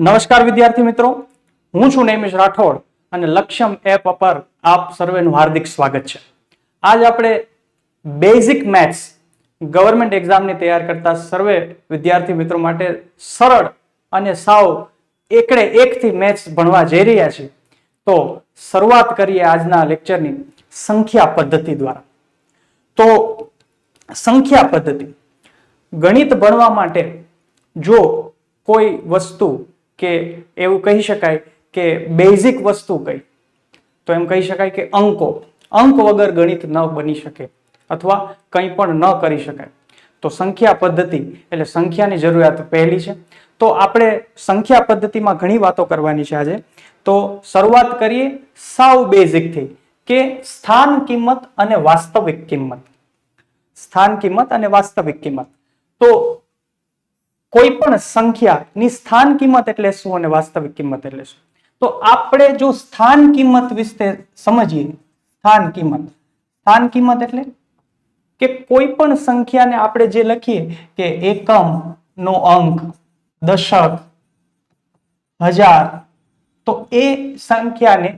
નમસ્કાર વિદ્યાર્થી મિત્રો, હું છું નૈમિષ રાઠોડ અને લક્ષ્યમ એપ પર આપ સર્વેનું હાર્દિક સ્વાગત છે. આજ આપણે બેઝિક મેથ્સ ગવર્મેન્ટ એક્ઝામની તૈયાર કરતા સર્વે વિદ્યાર્થી મિત્રો માટે સરળ અને સાવ એકડે એકથી મેથ્સ ભણવા જઈ રહ્યા છીએ. તો શરૂઆત કરીએ આજના લેક્ચરની સંખ્યા પદ્ધતિ દ્વારા. તો સંખ્યા પદ્ધતિ ગણિત ભણવા માટે જો કોઈ વસ્તુ કે એવું કહી શકાય કે બેઝિક વસ્તુ કઈ, તો એમ કહી શકાય કે અંક વગર ગણિત ન બની શકે અથવા કંઈ પણ ન કરી શકાય. તો સંખ્યા પદ્ધતિ એટલે સંખ્યાની જરૂરિયાત પહેલી છે. તો આપણે સંખ્યા પદ્ધતિમાં ઘણી વાતો કરવાની છે આજે. તો શરૂઆત કરીએ સાવ બેઝિકથી કે સ્થાન કિંમત અને વાસ્તવિક કિંમત. સ્થાન કિંમત અને વાસ્તવિક કિંમત. તો કોઈ પણ સંખ્યાની સ્થાન કિંમત એટલે શું અને વાસ્તવિક કિંમત એટલે શું? તો આપણે જો સ્થાન કિંમત વિશે સમજીએ, સ્થાન કિંમત એટલે કે કોઈ પણ સંખ્યાને આપણે જે લખીએ કે એકમ નો અંક, દશક, હજાર, તો એ સંખ્યાને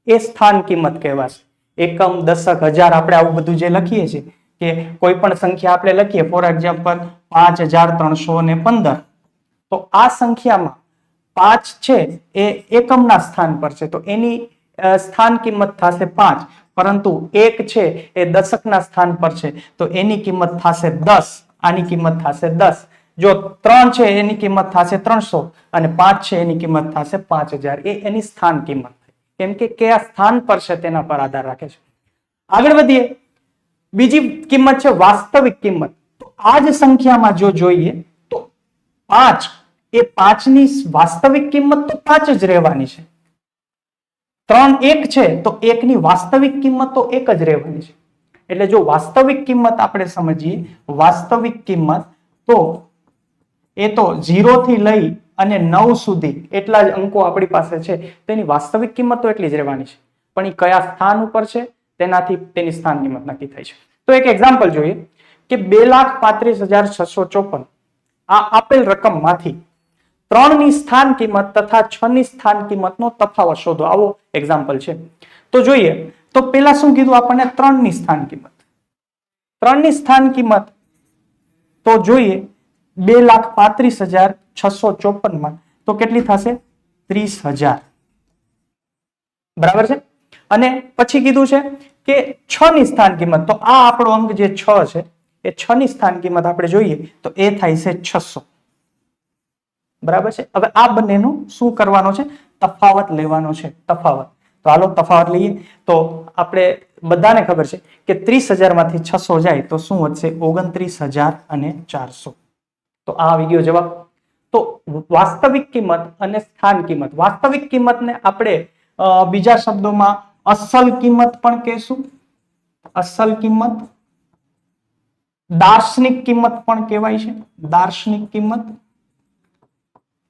એ સ્થાન કિંમત કહેવાશે. એકમ, દશક, હજાર આપણે આવું બધું જે લખીએ છીએ કે કોઈ પણ સંખ્યા આપણે લખીએ, ફોર એક્ઝામ્પલ 5315, તો આ સંખ્યામાં 5 છે એ એકમના સ્થાન પર છે, તો એની સ્થાન કિંમત થશે 5. પરંતુ 1 છે એ દશકના સ્થાન પર છે, તો એની કિંમત થશે 10. આની કિંમત થશે 10. જો 3 છે એની કિંમત થશે 300 અને 5 છે એની કિંમત થશે 5000. એ એની સ્થાન કિંમત, કેમ કે કયા સ્થાન પર છે તેના પર આધાર રાખે છે. આગળ વધીએ. બીજી કિંમત છે વાસ્તવિક કિંમત. તો આ જ સંખ્યામાં જો જોઈએ તો 5, એ 5 ની વાસ્તવિક કિંમત તો 5 જ રહેવાની છે. 3 1 છે તો 1 ની વાસ્તવિક કિંમત તો 1 જ રહેવાની છે. એટલે જો વાસ્તવિક કિંમત આપણે સમજીએ, વાસ્તવિક કિંમત તો એ તો 0 થી લઈ અને 9 સુધી એટલા જ અંકો આપણી પાસે છે, તેની વાસ્તવિક કિંમત તો એટલી જ રહેવાની છે. પણ એ કયા સ્થાન ઉપર છે તેનાથી તેની સ્થાન કિંમત નક્કી થાય છે. તો એક એક્ઝામ્પલ જોઈએ કે 2,35,654 આ આપેલ રકમમાંથી 3 ની સ્થાન કિંમત તથા 6 ની સ્થાન કિંમતનો તફાવત શોધો. આવો એક્ઝામ્પલ છે. તો જોઈએ તો પેલા શું કીધું આપણને? 3 ની સ્થાન કિંમત. 3 ની સ્થાન કિંમત તો જોઈએ 2,35,654 માં તો કેટલી થશે? 30,000. બરાબર છે. અને પછી કીધું છે કે 6 ની સ્થાન કિંમત, તો આ આપણો અંક જે 6 છે એ 6 ની સ્થાન કિંમત આપણે જોઈએ તો એ થાય છે 600. બરાબર છે. હવે આ બંનેનું શું કરવાનો છે? તફાવત લેવાનો છે. તફાવત. તો હાલો તફાવત લઈએ. તો આપણે બધાને ખબર છે કે 30,000 માંથી 600 જાય તો શું વધશે? 29,400. તો આ આવી ગયો જવાબ. તો વાસ્તવિક કિંમત અને સ્થાન કિંમત. વાસ્તવિક કિંમતને આપણે બીજા શબ્દોમાં અસલ કિંમત પણ કહેશું. અસલ કિંમત. દાર્શનિક કિંમત પણ કહેવાય છે. દાર્શનિક કિંમત.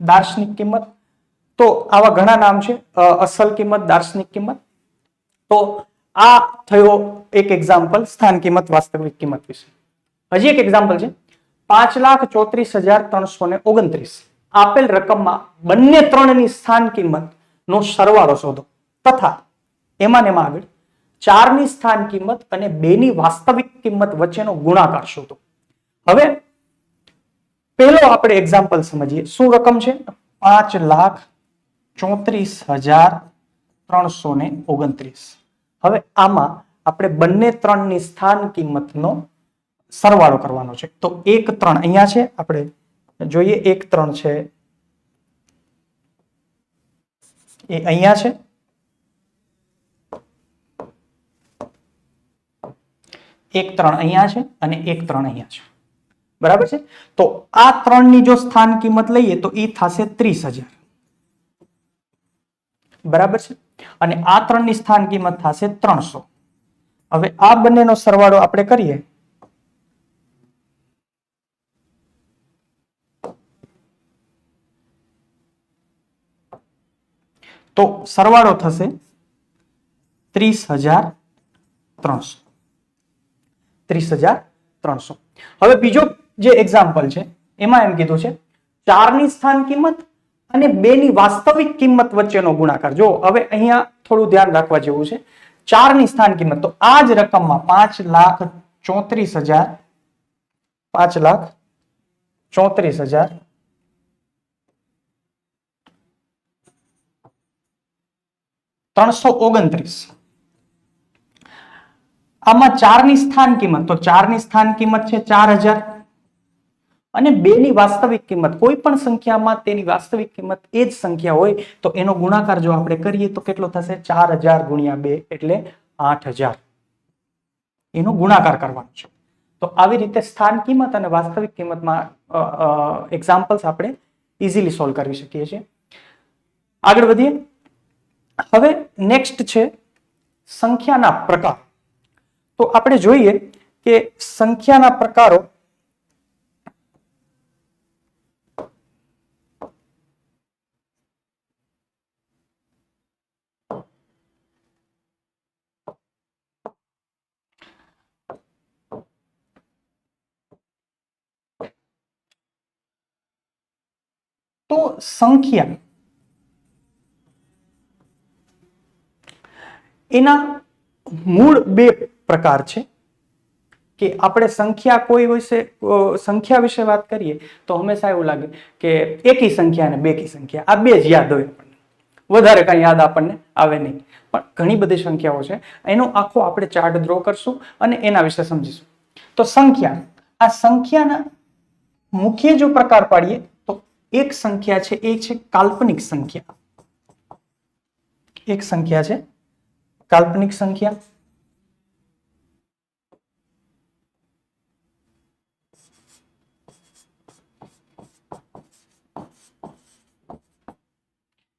દાર્શનિક કિંમત. તો આવા ઘણા નામ છે. અસલ કિંમત, દાર્શનિક કિંમત. તો આ થયો એક એક્ઝામ્પલ સ્થાન કિંમત, વાસ્તવિક કિંમત વિશે. હજી એક એક્ઝામ્પલ છે 5,34,329. આપેલ રકમમાં બંને 3 ની સ્થાન કિંમત નો સરવાળો શોધો તથા એમાં આગળ 4 ની સ્થાન કિંમત અને 2 ની વાસ્તવિક કિંમત વચ્ચેનો ગુણાકાર શોધો. હવે પહેલો આપણે એક્ઝામ્પલ સમજીએ. શું રકમ છે? 5,34,329. હવે આમાં આપણે બંને 3 ની સ્થાન કિંમતનો સરવાળો કરવાનો છે. તો 1 3 અહીંયા છે, આપણે જોઈએ 1 3 છે એ અહીંયા છે, 1 3 અહીંયા છે અને 1 3 અહીંયા છે. બરાબર છે. તો આ 3 ની જો સ્થાન કિંમત લઈએ તો એ થશે 30,000. બરાબર છે. અને આ 3 ની સ્થાન કિંમત થશે 300. હવે આ બંનેનો સરવાળો આપણે કરીએ તો સરવાળો થશે 30,300. 30,300. હવે બીજો જે એક્ઝામ્પલ છે એમાં એમ કીધું છે 4 ની સ્થાન કિંમત અને 2 ની વાસ્તવિક કિંમત વચ્ચેનો ગુણાકાર. જો હવે અહીંયા થોડું ધ્યાન રાખવા જેવું છે. 4 ની સ્થાન કિંમત, તો આ જ રકમમાં 5,34,000 5,34,329. આમાં 4 ની સ્થાન કિંમત, તો 4 ની સ્થાન કિંમત છે 4,000 અને 2 ની વાસ્તવિક કિંમત, કોઈ પણ સંખ્યામાં તેની વાસ્તવિક કિંમત એ જ સંખ્યા હોય તો એનો ગુણાકાર જો આપણે કરીએ તો કેટલો થશે? 4,000 ગુણ્યા 2 એટલે 8,000. એનો ગુણાકાર કરવાનો છે. તો આવી રીતે સ્થાન કિંમત અને વાસ્તવિક કિંમતમાં એક્ઝામ્પલ્સ આપણે ઇઝીલી સોલ્વ કરી શકીએ છીએ. આગળ વધીએ. હવે નેક્સ્ટ છે સંખ્યાના પ્રકાર. તો આપણે જોઈએ કે સંખ્યાના પ્રકારો તો સંખ્યા એના મૂળ 2 પ્રકાર છે કે આપણે સંખ્યા કોઈ વિશે સંખ્યા વિશે વાત કરીએ તો હંમેશા એવું લાગે કે એકી સંખ્યા અને બેકી સંખ્યા, આ 2 જ યાદ હોય આપણને, વધારે કઈ યાદ આપણને આવે નહીં. પણ ઘણી બધી સંખ્યાઓ છે, એનો આખો આપણે ચાર્ટ ડ્રો કરશું અને એના વિશે સમજીશું. તો સંખ્યા, આ સંખ્યાના મુખ્ય જો પ્રકાર પાડીએ તો એક સંખ્યા છે એ છે કાલ્પનિક સંખ્યા. એક સંખ્યા છે કાલ્પનિક સંખ્યા.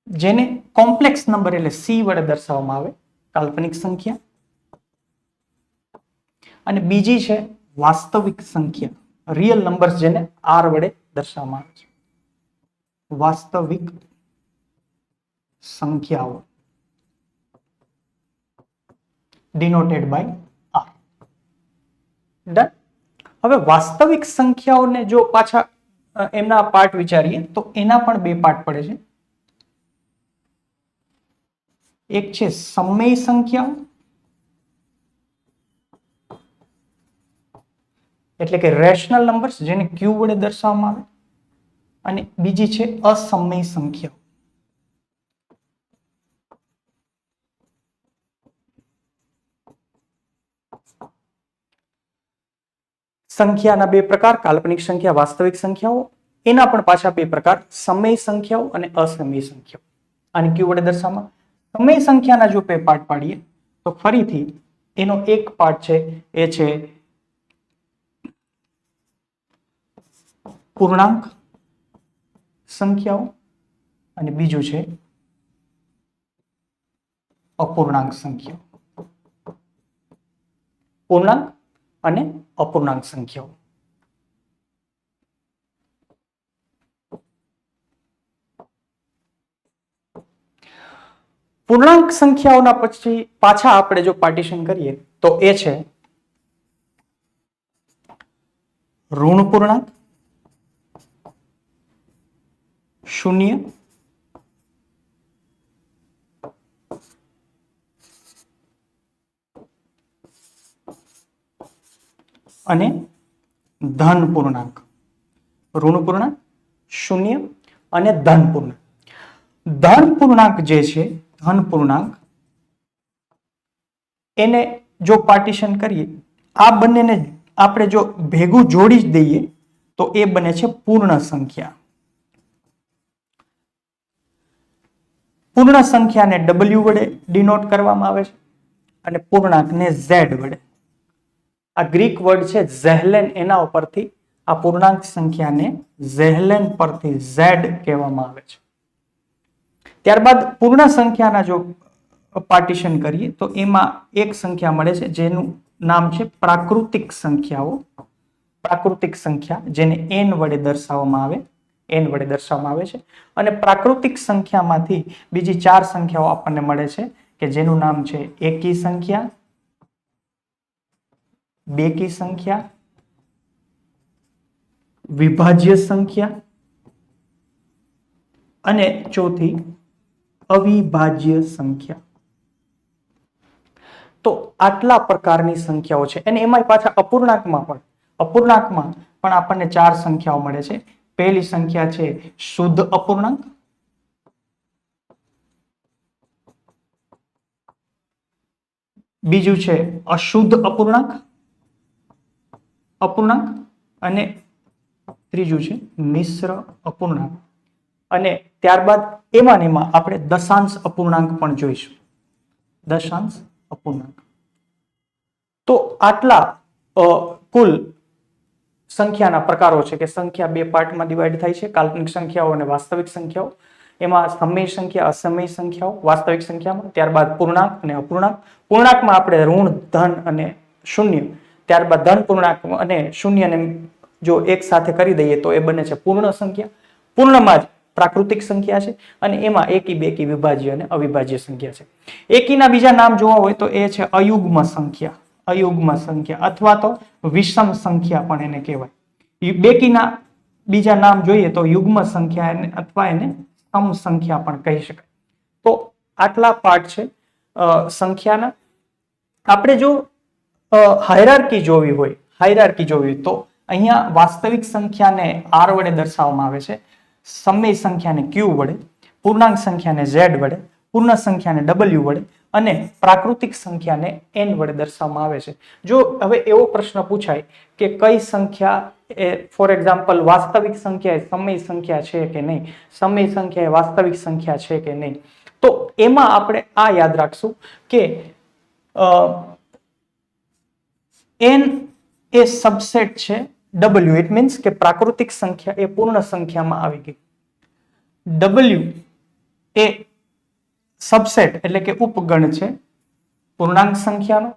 જેને કોમ્પ્લેક્સ નંબર એટલે સી વડે દર્શાવવામાં આવે, કાલ્પનિક સંખ્યા. અને બીજી છે વાસ્તવિક સંખ્યા, રિયલ નંબર્સ, જેને આર વડે દર્શાવવામાં આવે છે. વાસ્તવિક સંખ્યાઓ ડિનોટેડ બાય આર. ડન. હવે વાસ્તવિક સંખ્યાઓને જો પાછા એમના પાર્ટ વિચારીએ તો એના પણ 2 પાર્ટ પડે છે. એક છે સમય સંખ્યાઓ એટલે કે રેશનલ નંબર્સ, જેને ક્યુ વડે દર્શાવવામાં આવે, અને બીજી છે અસમય સંખ્યાઓ. સંખ્યાના 2 પ્રકાર, કાલ્પનિક સંખ્યા, વાસ્તવિક સંખ્યાઓ. એના પણ પાછા 2 પ્રકાર, સમય સંખ્યાઓ અને અસમય સંખ્યાઓ. આને ક્યુ વડે દર્શાવવામાં. સમય સંખ્યાના જો 2 પાર્ટ પાડીએ તો ફરીથી એનો એક પાર્ટ છે એ છે પૂર્ણાંક સંખ્યાઓ અને બીજું છે અપૂર્ણાંક સંખ્યાઓ. પૂર્ણાંક અને અપૂર્ણાંક સંખ્યાઓ. પૂર્ણાંક સંખ્યાઓના પછી પાછા આપણે જો પાર્ટીશન કરીએ તો એ છે ઋણ પૂર્ણાંક, શૂન્ય અને ધન પૂર્ણાંક. ઋણ પૂર્ણાંક, શૂન્ય અને ધન પૂર્ણાંક. ધન પૂર્ણાંક જે છે, ધન પૂર્ણાંક, એને જો પાર્ટીશન કરીએ, આ બંનેને આપણે જો ભેગું જોડી દઈએ તો એ બને છે પૂર્ણ સંખ્યા. પૂર્ણ સંખ્યાને W વડે ડિનોટ કરવામાં આવે છે અને પૂર્ણાંકને Z વડે. આ ગ્રીક વર્ડ છે ઝેહલેન, એના ઉપરથી આ પૂર્ણાંક સંખ્યાને ઝેહલેન પરથી Z કહેવામાં આવે છે. ત્યારબાદ પૂર્ણ સંખ્યાના જો પાર્ટીશન કરીએ તો એમાં એક સંખ્યા મળે છે જેનું નામ છે પ્રાકૃતિક સંખ્યાઓ. પ્રાકૃતિક સંખ્યા, જેને n વડે દર્શાવવામાં આવે, n વડે દર્શાવવામાં આવે છે. અને પ્રાકૃતિક સંખ્યામાંથી બીજી 4 સંખ્યાઓ આપણને મળે છે કે જેનું નામ છે એકી સંખ્યા, બેકી સંખ્યા, વિભાજ્ય સંખ્યા અને ચોથી અવિભાજ્ય સંખ્યા. તો આટલા પ્રકારની સંખ્યાઓ છે અને એમાં પાછા અપૂર્ણાંકમાં પણ આપણને 4 સંખ્યાઓ મળે છે. પહેલી સંખ્યા છે શુદ્ધ અપૂર્ણાંક, બીજું છે અશુદ્ધ અપૂર્ણાંક અને ત્રીજું છે મિશ્ર અપૂર્ણાંક. અને ત્યારબાદ એમાં આપણે દશાંશ અપૂર્ણાંક પણ જોઈશું. દશાંશ અપૂર્ણાંક. તો આટલા કુલ સંખ્યાના પ્રકારો છે કે સંખ્યા બે પાર્ટમાં ડિવાઈડ થાય છે, કાલ્પનિક સંખ્યાઓ અને વાસ્તવિક સંખ્યાઓ. એમાં સમય સંખ્યા, અસમય સંખ્યાઓ વાસ્તવિક સંખ્યામાં, ત્યારબાદ પૂર્ણાંક અને અપૂર્ણાંક. પૂર્ણાંકમાં આપણે ઋણ, ધન અને શૂન્ય, ત્યારબાદ ધન પૂર્ણાંક અને શૂન્યને જો એક સાથે કરી દઈએ તો એ બને છે પૂર્ણ સંખ્યા. પૂર્ણમાં જ પ્રાકૃતિક સંખ્યા છે અને એમાં એકી, બેકી, વિભાજ્ય અને અવિભાજ્ય સંખ્યા છે. એકીના બીજા નામ જોવા હોય તો એ છે અયુગ્મ સંખ્યા અથવા તો વિષમ સંખ્યા પણ એને કહેવાય. બેકીના બીજા નામ જોઈએ તો યુગ્મ સંખ્યા અથવા એને સમ સંખ્યા પણ કહી શકાય. તો આટલા પાર્ટ છે સંખ્યાના. આપણે જો હાયરાર્કી જોવી હોય તો અહીંયા વાસ્તવિક સંખ્યાને r વડે દર્શાવવામાં આવે છે, સમય સંખ્યાને q વડે, પૂર્ણાંક સંખ્યાને z વડે, પૂર્ણ સંખ્યાને w વડે અને પ્રાકૃતિક સંખ્યાને n વડે દર્શાવવામાં આવે છે. જો હવે એવો પ્રશ્ન પૂછાય કે કઈ સંખ્યા ફોર એક્ઝામ્પલ વાસ્તવિક સંખ્યા એ સમય સંખ્યા છે કે નહીં, સમય સંખ્યા એ વાસ્તવિક સંખ્યા છે કે નહીં, તો એમાં આપણે આ યાદ રાખશું કે n એ સબસેટ છે w. ઇટ મીન્સ કે પ્રાકૃતિક સંખ્યા એ પૂર્ણ સંખ્યામાં આવી ગઈ. w એ સબસેટ એટલે કે ઉપગણ છે પૂર્ણાંક સંખ્યાનો.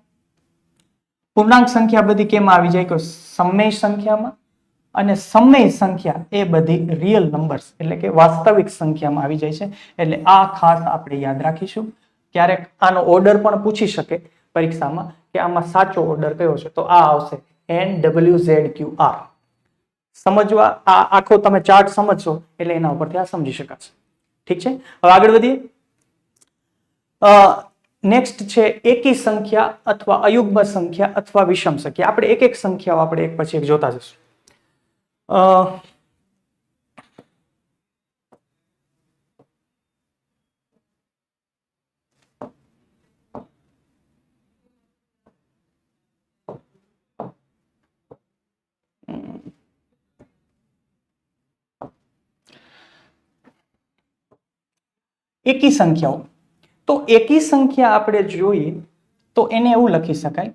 પૂર્ણાંક સંખ્યા બધી કેમાં આવી જાય કે સમય સંખ્યામાં, અને સમય સંખ્યા એ બધી રિયલ નંબર્સ એટલે કે વાસ્તવિક સંખ્યામાં આવી જાય છે. એટલે આ ખાસ આપણે યાદ રાખીશું. ક્યારેક આનો ઓર્ડર પણ પૂછી શકે પરીક્ષામાં કે આમાં સાચો ઓર્ડર કયો છે, તો આ આવશે NWZQR. સમજવા આ આખો તમે ચાર્ટ સમજશો એટલે એના ઉપરથી આ સમજી શકાશે. ઠીક છે, હવે આગળ વધીએ. નેક્સ્ટ છે એકી સંખ્યા અથવા અયુગ્મ સંખ્યા અથવા વિષમ સંખ્યા. આપણે એક એક સંખ્યાઓ આપણે એક પછી એક જોતા જશું. એકી સંખ્યાઓ. તો એકી સંખ્યા આપણે જોઈએ તો એને એવું લખી શકાય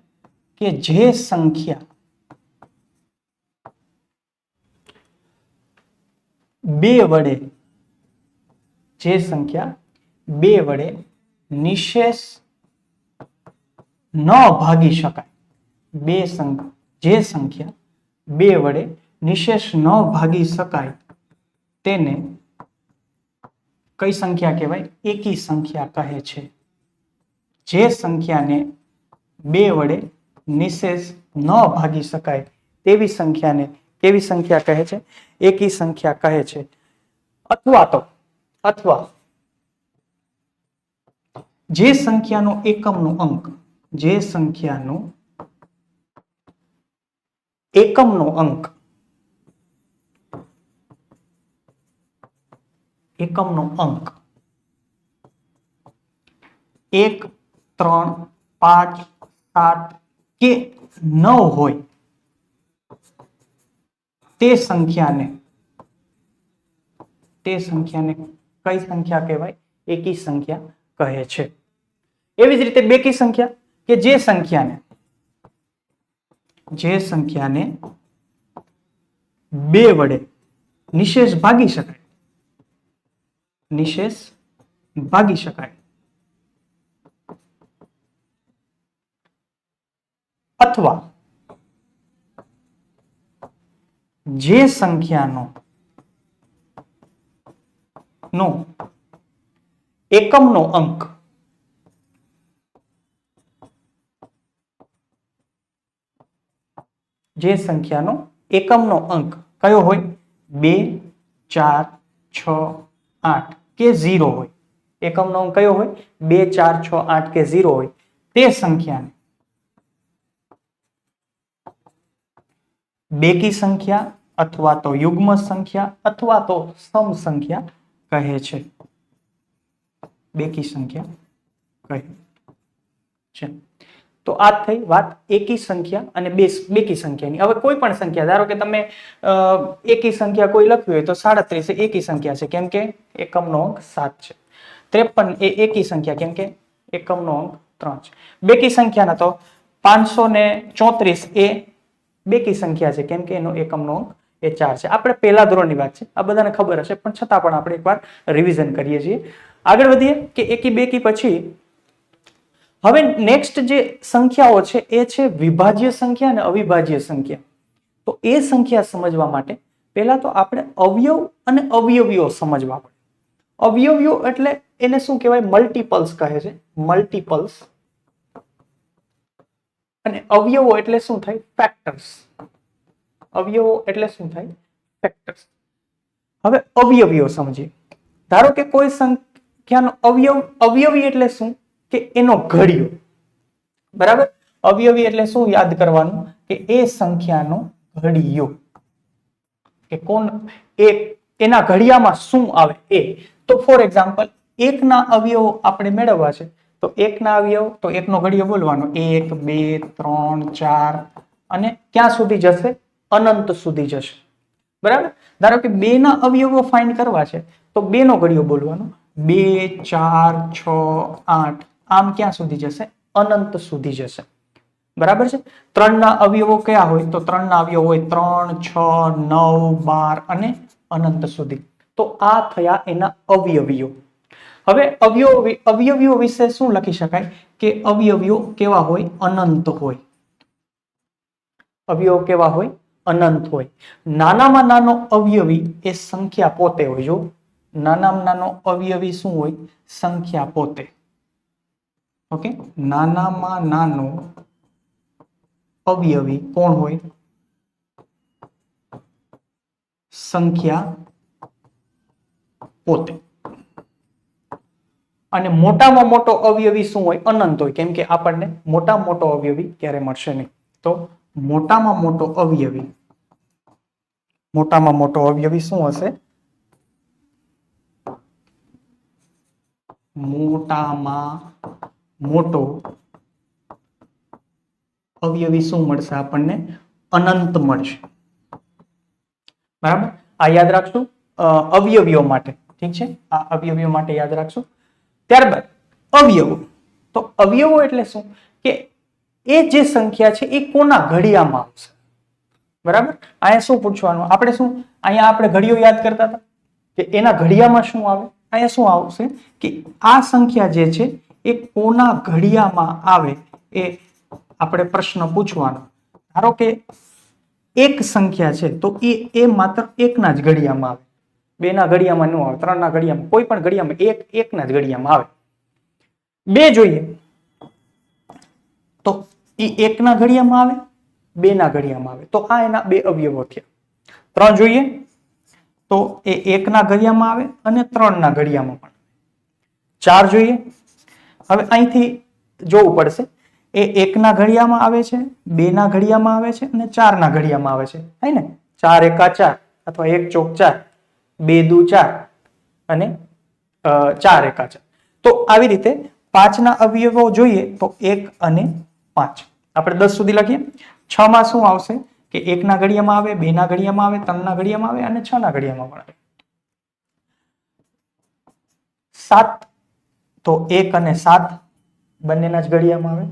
કે જે સંખ્યા બે વડે નિશેષ ન ભાગી શકાય. જે સંખ્યા બે વડે નિશેષ ન ભાગી શકાય તેને કઈ સંખ્યા કહેવાય? એકી સંખ્યા કહે છે. જે સંખ્યાને બે વડે નિશેષ ન ભાગી શકાય તેવી સંખ્યાને કેવી સંખ્યા કહે છે? એકી સંખ્યા કહે છે. અથવા જે સંખ્યાનો એકમનો અંક એકમનો અંક 1, 3, 5, 7 કે 9 હોય તે સંખ્યાને કઈ સંખ્યા કહેવાય? એકી સંખ્યા કહે છે. એવી જ રીતે બેકી સંખ્યા કે જે સંખ્યાને બે વડે નિશેષ ભાગી શકાય અથવા જે સંખ્યાનો એકમનો અંક કયો હોય? 2, 4, 6, 8 કે 0 હોય, એકમનો અંક કયો હોય 2 4 6 8 કે 0 હોય તે સંખ્યાને બેકી સંખ્યા અથવા તો યુગ્મ સંખ્યા અથવા તો સમ સંખ્યા કહે છે. બેકી સંખ્યા કહે છે. તો આ થઈ વાત એકી સંખ્યા અને બેકી સંખ્યાની. હવે કોઈ પણ સંખ્યા, ધારો કે તમે એકી સંખ્યા કોઈ લખ્યું હોય તો 37 એ એકી સંખ્યા છે કેમ કે એકમનો અંક 7 છે. 53 એ એકી સંખ્યા કેમ કે એકમનો અંક 3 છે. બેકી સંખ્યાના તો 534 એ બેકી સંખ્યા છે કેમ કે એનો એકમનો અંક એ 4 છે. આપણે પહેલા ધોરણની વાત છે, આ બધાને ખબર હશે, પણ છતાં પણ આપણે એકવાર રિવિઝન કરીએ છીએ. આગળ વધીએ કે એકી બેકી પછી હવે નેક્સ્ટ જે સંખ્યાઓ છે એ છે વિભાજ્ય સંખ્યા અને અવિભાજ્ય સંખ્યા. તો એ સંખ્યા સમજવા માટે પહેલા તો આપણે અવયવ અને અવયવીઓ સમજવા પડે. અવયવીઓ એટલે એને શું કહેવાય? મલ્ટીપલ્સ કહે છે, મલ્ટીપલ્સ. અને અવયવો એટલે શું થાય? ફેક્ટર્સ. અવયવો એટલે શું થાય? ફેક્ટર્સ. હવે અવયવીઓ સમજીએ. ધારો કે કોઈ સંખ્યાનો અવયવી એટલે શું? કે એનો ઘડિયો. બરાબર? અવયવી એટલે શું યાદ કરવાનું? કે એ સંખ્યાનો ઘડિયો. કે એના ઘડિયામાં શું આવે એ. તો ફોર એક્ઝામ્પલ, એકના અવયવો આપણે મેળવવા છે તો એકના અવયવ તો એકનો ઘડિયો બોલવાનો 1 2 3 4 અને ક્યાં સુધી જશે? અનંત સુધી જશે. બરાબર? ધારો કે બે ના અવયવો ફાઇન્ડ કરવા છે તો બે નો ઘડિયો બોલવાનો 2 4 6 8. આમ ક્યાં સુધી જશે? અનંત સુધી જશે. બરાબર છે? 3 ના અવયવો કયા હોય? તો 3 ના અવયવો હોય 3 6 9 12 અને અનંત સુધી. તો આ થયા એના અવયવીઓ. હવે અવયવીઓ વિશે શું લખી શકાય? કે અવયવીઓ કેવા હોય? અનંત હોય. અવયવો કેવા હોય? અનંત હોય. નાનામાં નાનો અવયવી એ સંખ્યા પોતે હોય. જો નાનામાં નાનો અવયવી શું હોય? સંખ્યા પોતે. ઓકે, નાનામાં નાનો અવયવી કોણ હોય? સંખ્યા પોતે. અને મોટામાં મોટો અવયવી શું હોય? અનંત હોય. કેમ કે આપણને મોટામાં મોટો અવયવી ક્યારે મળશે નહીં. તો મોટામાં મોટો અવયવી, મોટામાં મોટો અવયવી શું હશે? મોટામાં મોટો અવયવી શું મળશે આપણને? અનંત મળશે. બરાબર? આ યાદ રાખશું અવયવીઓ માટે. ઠીક છે? આ અવયવીઓ માટે યાદ રાખશું. ત્યારબાદ અવયવો. તો અવયવો એટલે શું? કે એ જે સંખ્યા છે એ કોના ઘડિયામાં આવશે. બરાબર? અહીંયા શું પૂછવાનું? આપણે શું અહીંયા આપણે ઘડિયો યાદ કરતા હતા કે એના ઘડિયામાં શું આવે? અહીંયા શું આવશે? કે આ સંખ્યા જે છે એ કોના ઘડિયામાં આવે એ આપણે પ્રશ્ન પૂછવાનો. ધારો કે એક સંખ્યા છે તો એ માત્ર એકના જ ઘડિયામાં આવે. બે ના ઘડિયામાં ન આવે, 3 ના ઘડિયામાં, કોઈ પણ ઘડિયામાં એકના જ ઘડિયામાં આવે. 2 જોઈએ તો એ એકના ઘડિયામાં આવે, 2 ના ઘડિયામાં આવે. તો આ એના 2 અવયવો થયા. 3 જોઈએ તો એ 1 ના ઘડિયામાં આવે અને 3 ના ઘડિયામાં પણ. 4 જોઈએ, હવે અહીંથી જોવું પડશે. એ 1 ના ઘડિયામાં આવે છે, 2 ના ઘડિયામાં આવે છે અને 4 ના ઘડિયામાં આવે છે. થાય ને? 4 એકા 4 અથવા 1 ચોક 4, 2 દુ 4 અને 4 એકા 4. તો આવી રીતે 5 ના અવયવો જોઈએ તો 1 અને 5. આપણે 10 સુધી લખીએ. 6 માં શું આવશે? કે 1 ના ઘડિયામાં આવે, 2 ના ઘડિયામાં આવે, 3 ના ઘડિયામાં આવે અને 6 ના ઘડિયામાં પણ આવે. 7 તો 1 અને 7 બંનેના જ ઘડિયામાં આવે.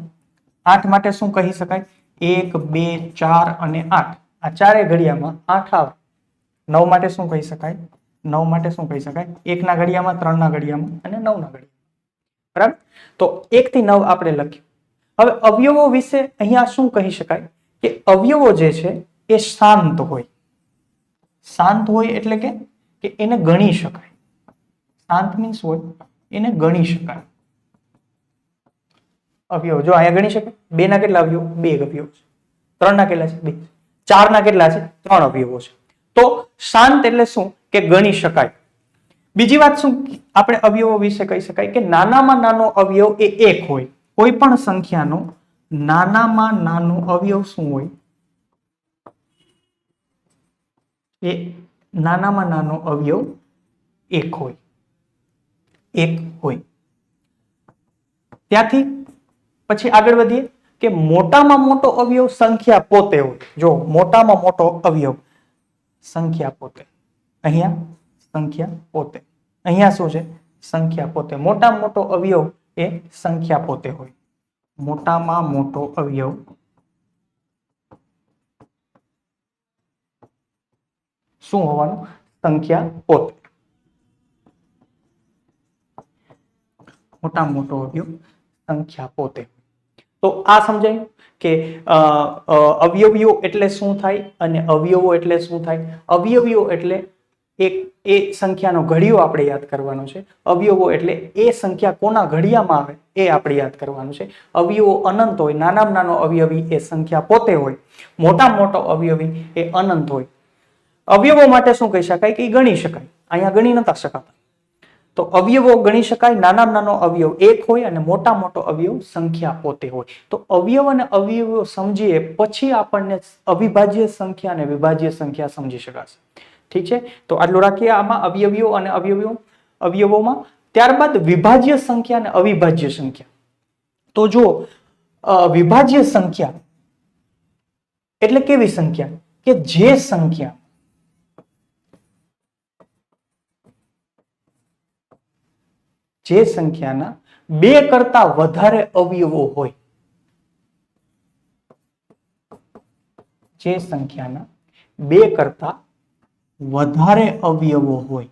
8 માટે શું કહી શકાય? 1 2 4 અને 8. આ ચારે ઘડિયામાં 8 આવે. 9 માટે શું કહી શકાય? 9 માટે શું કહી શકાય? 1 ના ઘડિયામાં, 3 ના ઘડિયામાં અને 9 ના ઘડિયામાં. બરાબર? તો 1 થી 9 આપણે લખ્યું. હવે અવયવો વિશે અહીંયા શું કહી શકાય? કે અવયવો જે છે એ શાંત હોય. શાંત હોય એટલે કે એને ગણી શકાય. શાંત મીન્સ હોય એને ગણી શકાય. અવયવો જો અહીંયા ગણી શકાય. 2 ના કેટલા અવયવો? 2 અવયવો છે. 3 ના કેટલા છે? 2. 4 ના કેટલા છે? 3 અવયવો છે. તો શાંત એટલે શું? કે ગણી શકાય. બીજી વાત શું આપણે અવયવો વિશે કહી શકાય કે નાનામાં નાનો અવયવ એ એક હોય. કોઈ પણ સંખ્યાનો નાનામાં નાનો અવયવ શું હોય? એ નાનામાં નાનો અવયવ એક હોય. એક હોય. ત્યાંથી પછી આગળ વધીએ કે મોટામાં મોટો અવયવ સંખ્યા પોતે હોય. જો મોટામાં મોટો અવયવ સંખ્યા પોતે, અહીંયા સંખ્યા પોતે, અહીંયા શું છે? સંખ્યા પોતે. મોટામાં મોટો અવયવ એ સંખ્યા પોતે હોય. મોટામાં મોટો અવયવ શું હોવાનું? સંખ્યા પોતે. મોટામાં મોટો અવયવ સંખ્યા પોતે. તો આ સમજાયું કે અવયવીઓ એટલે શું થાય અને અવયવો એટલે શું થાય. અવયવીઓ એટલે એ સંખ્યાનો ઘડિયો આપણે યાદ કરવાનો છે. અવયવો એટલે એ સંખ્યા કોના ઘડિયામાં આવે એ આપણે યાદ કરવાનું છે. અવયવો અનંત હોય. નાનામાં નાનો અવયવી એ સંખ્યા પોતે હોય. મોટામાં મોટો અવયવી એ અનંત હોય. અવયવો માટે શું કહી શકાય કે ગણી શકાય. અહીંયા ગણી નતા શકાતા. તો અવયવો ગણી શકાય. નાનામાં નાનો અવયવ એક હોય અને મોટા મોટો અવયવ સંખ્યા પોતે હોય. તો અવયવ અને અવયવો સમજીએ પછી આપણને અવિભાજ્ય સંખ્યા અને વિભાજ્ય સંખ્યા સમજી શકાશે. ઠીક છે, તો આટલું રાખીએ આમાં અવયવીઓ અને અવયવોમાં. ત્યારબાદ વિભાજ્ય સંખ્યા અને અવિભાજ્ય સંખ્યા. તો જો વિભાજ્ય સંખ્યા એટલે કેવી સંખ્યા કે જે સંખ્યાના બે કરતા વધારે અવયવો હોય. જે સંખ્યાના બે કરતા વધારે અવયવો હોય.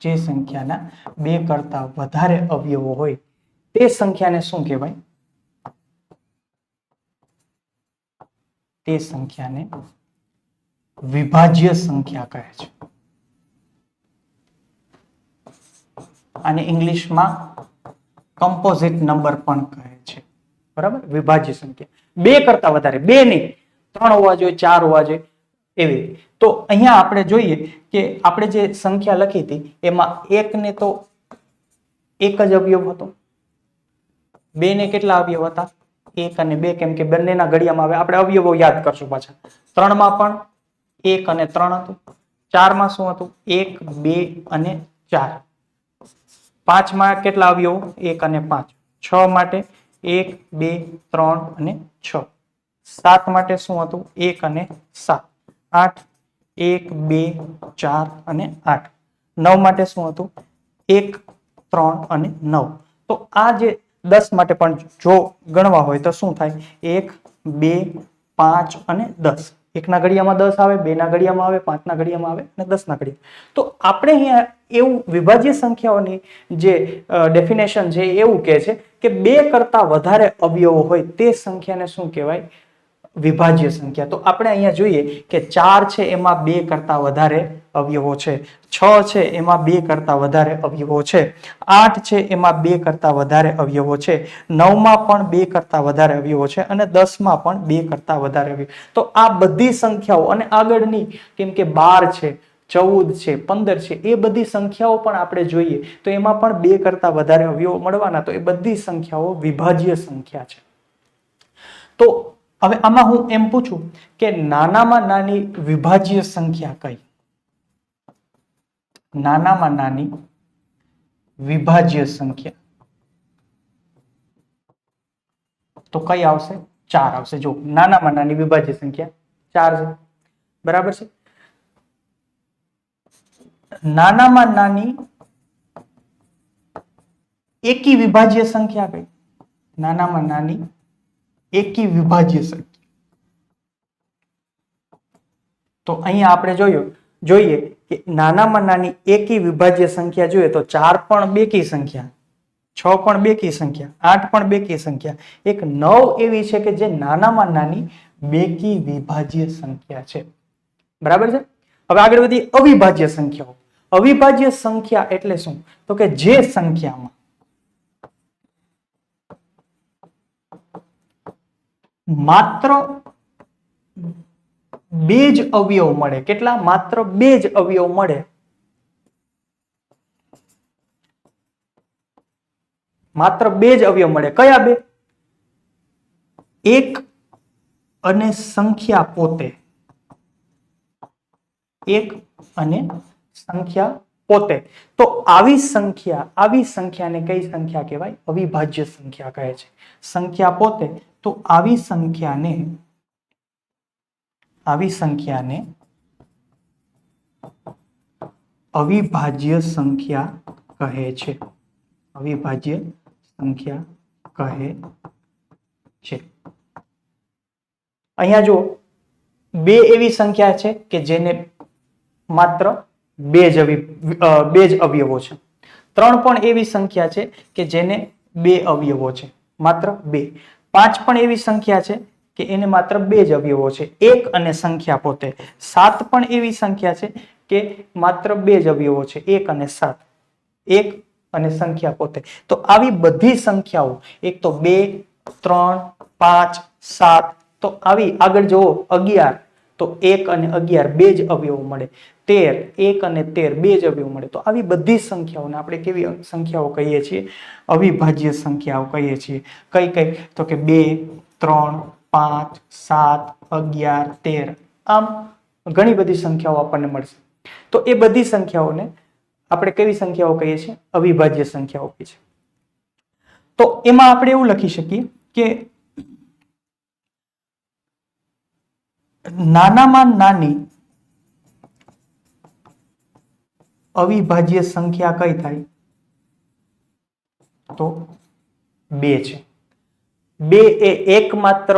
જે સંખ્યાના બે કરતા વધારે અવયવો હોય તે સંખ્યાને શું કહેવાય? તે સંખ્યાને વિભાજ્ય સંખ્યા કહે છે. આને ઇંગ્લિશમાં કમ્પોઝિટ નંબર પણ કહે છે. બરાબર? વિભાજ્ય સંખ્યા બે કરતા વધારે, બે નહીં, 3 હોવા જોઈએ, 4 હોવા જોઈએ, એવી. તો અહીંયા આપણે જોઈએ કે આપણે જે સંખ્યા લખી હતી એમાં એક ને તો એક જ અવયવ હતો. બે ને કેટલા અવયવ હતા? 1 અને 2, કેમ કે બંનેના ઘડિયામાં આવે. આપણે અવયવો યાદ કરશું પાછા. 3 માં પણ 1 અને 3 હતું. 4 માં શું હતું? 1, 2 અને 4. 5 માં કેટલા અવયવો? 1 અને 5. 6 માટે 1, 2, 3 અને 6. 7 માટે શું હતું? 1 અને 7. 8, 1, 2, 4 અને 8. 9 માટે શું હતું? 1, 3 અને 9. તો આ જે 10 માટે પણ જો ગણવા હોય તો શું થાય? 1, 2, 5 અને 10. 1 ના ઘડિયામાં 10 આવે, 2 ના ઘડિયામાં આવે, 5 ના ઘડિયામાં આવે અને 10 ના ઘડિયામાં. તો આપણે અહીંયા એવું વિભાજ્ય સંખ્યાઓની જે ડેફિનેશન છે એવું કહે છે કે બે કરતા વધારે અવયવો હોય તે સંખ્યાને શું કહેવાય? વિભાજ્ય સંખ્યા. તો આપણે અહીંયા જોઈએ કે 4 છે એમાં 2 કરતા વધારે અવયવો છે. 6 છે એમાં 2 કરતા વધારે અવયવો છે. 8 છે એમાં 2 કરતા વધારે અવયવો છે. 9 માં પણ 2 કરતા વધારે અવયવો છે અને 10 માં પણ 2 કરતા વધારે અવયવો. તો આ બધી સંખ્યાઓ અને આગળની, કેમ કે 12 છે, 14 છે, 15 છે, એ બધી સંખ્યાઓ પણ આપણે જોઈએ તો એમાં પણ 2 કરતા વધારે અવયવો મળવાના. તો એ બધી સંખ્યાઓ વિભાજ્ય સંખ્યા છે. તો હવે આમાં હું એમ પૂછું કે નાનામાં નાની વિભાજ્ય સંખ્યા કઈ? નાનામાં નાની વિભાજ્ય સંખ્યા તો કઈ આવશે? 4 આવશે. જો નાનામાં નાની વિભાજ્ય સંખ્યા 4 છે. બરાબર છે? નાનામાં નાની એકી વિભાજ્ય સંખ્યા કઈ? નાનામાં નાની એકી વિભાજ્ય સંખ્યા. તો અહીંયા આપણે જોઈએ કે નાનામાં નાની એકી વિભાજ્ય સંખ્યા જોઈએ તો 4 પણ બેકી સંખ્યા, 6 પણ બેકી સંખ્યા, 8 પણ બેકી સંખ્યા, એક 9 એવી છે કે જે નાનામાં નાની બેકી વિભાજ્ય સંખ્યા છે. બરાબર છે? હવે આગળ વધીએ અવિભાજ્ય સંખ્યાઓ. અવિભાજ્ય સંખ્યા એટલે શું? તો કે જે સંખ્યામાં બે જ અવયવ મળે. કેટલા? માત્ર બે જ અવયવ મળે. માત્ર બે જ અવયવ મળે. કયા બે? એક અને સંખ્યા પોતે. એક અને સંખ્યા પોતે. તો આવી સંખ્યાને કઈ સંખ્યા કહેવાય? અવિભાજ્ય સંખ્યા કહે છે. સંખ્યા પોતે. તો આવી સંખ્યાને અવિભાજ્ય સંખ્યા કહે છે. અવિભાજ્ય સંખ્યા કહે છે. અહીંયા જો બે એવી સંખ્યા છે કે જેને માત્ર બે જ અવયવો છે. ત્રણ પણ એવી સંખ્યા છે કે જેને બે અવયવો છે, માત્ર બે. પાંચ પણ એવી સંખ્યા છે કે એને માત્ર બે જ અવયવો છે, એક અને સંખ્યા પોતે. સાત પણ એવી સંખ્યા છે કે માત્ર બે જ અવયવો છે, એક અને સાત. એક અને સંખ્યા પોતે. તો આવી બધી સંખ્યાઓ, એક તો 2, 3, 5, 7, તો આવી આગળ જુઓ 11, તો 1 અને 11 બે જ અવયવો મળે. 13, 1 અને 13 બે જ અવયવો મળે. તો આવી બધી સંખ્યાઓને આપણે કેવી સંખ્યાઓ કહીએ છીએ? અવિભાજ્ય સંખ્યાઓ કહીએ છીએ. કઈ કઈ? તો કે 2, 3, 5, 7, 11, 13. આમ ઘણી બધી સંખ્યાઓ આપણને મળશે. તો એ બધી સંખ્યાઓને આપણે કેવી સંખ્યાઓ કહીએ છીએ? અવિભાજ્ય સંખ્યાઓ કહીએ છીએ. તો એમાં આપણે એવું લખી શકીએ કે નાનામાં નાની અવિભાજ્ય સંખ્યા કઈ થાય? તો 2 છે. 2 એ એકમાત્ર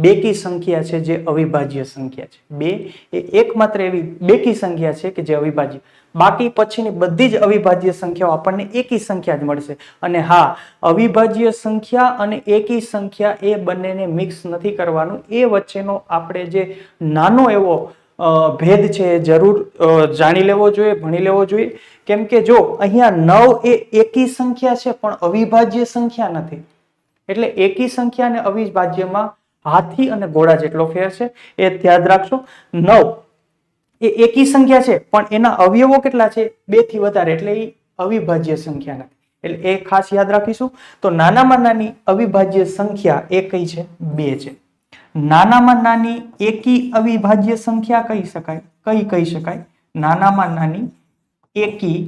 બેકી સંખ્યા છે જે અવિભાજ્ય સંખ્યા છે. 2 એ એકમાત્ર એવી બેકી સંખ્યા છે કે જે અવિભાજ્ય. બાકી પછીની બધી જ અવિભાજ્ય સંખ્યાઓ આપણને એકી સંખ્યા જ મળશે. અને હા, અવિભાજ્ય સંખ્યા અને એકી સંખ્યા એ બંનેને મિક્સ નથી કરવાનું. એ વચ્ચેનો આપણે જે નાનો એવો ભેદ છે એ જરૂર જાણી લેવો જોઈએ, ભણી લેવો જોઈએ. કેમ કે જો અહીંયા 9 એ એકી સંખ્યા છે પણ અવિભાજ્ય સંખ્યા નથી. એટલે એકી સંખ્યા અને અવિભાજ્યમાં હાથી અને ઘોડા જેટલો ફેર છે, એ યાદ રાખશો. 9 એ એકી સંખ્યા છે પણ એના અવયવો કેટલા છે? 2 થી વધારે, એટલે એ અવિભાજ્ય સંખ્યા નથી. એટલે એ ખાસ યાદ રાખીશું. તો નાનામાં નાની અવિભાજ્ય સંખ્યા એ કઈ છે? 2 છે. નાનામાં નાની એકી અવિભાજ્ય સંખ્યા કહી શકાય. કઈ કહી શકાય? નાનામાં નાની એકી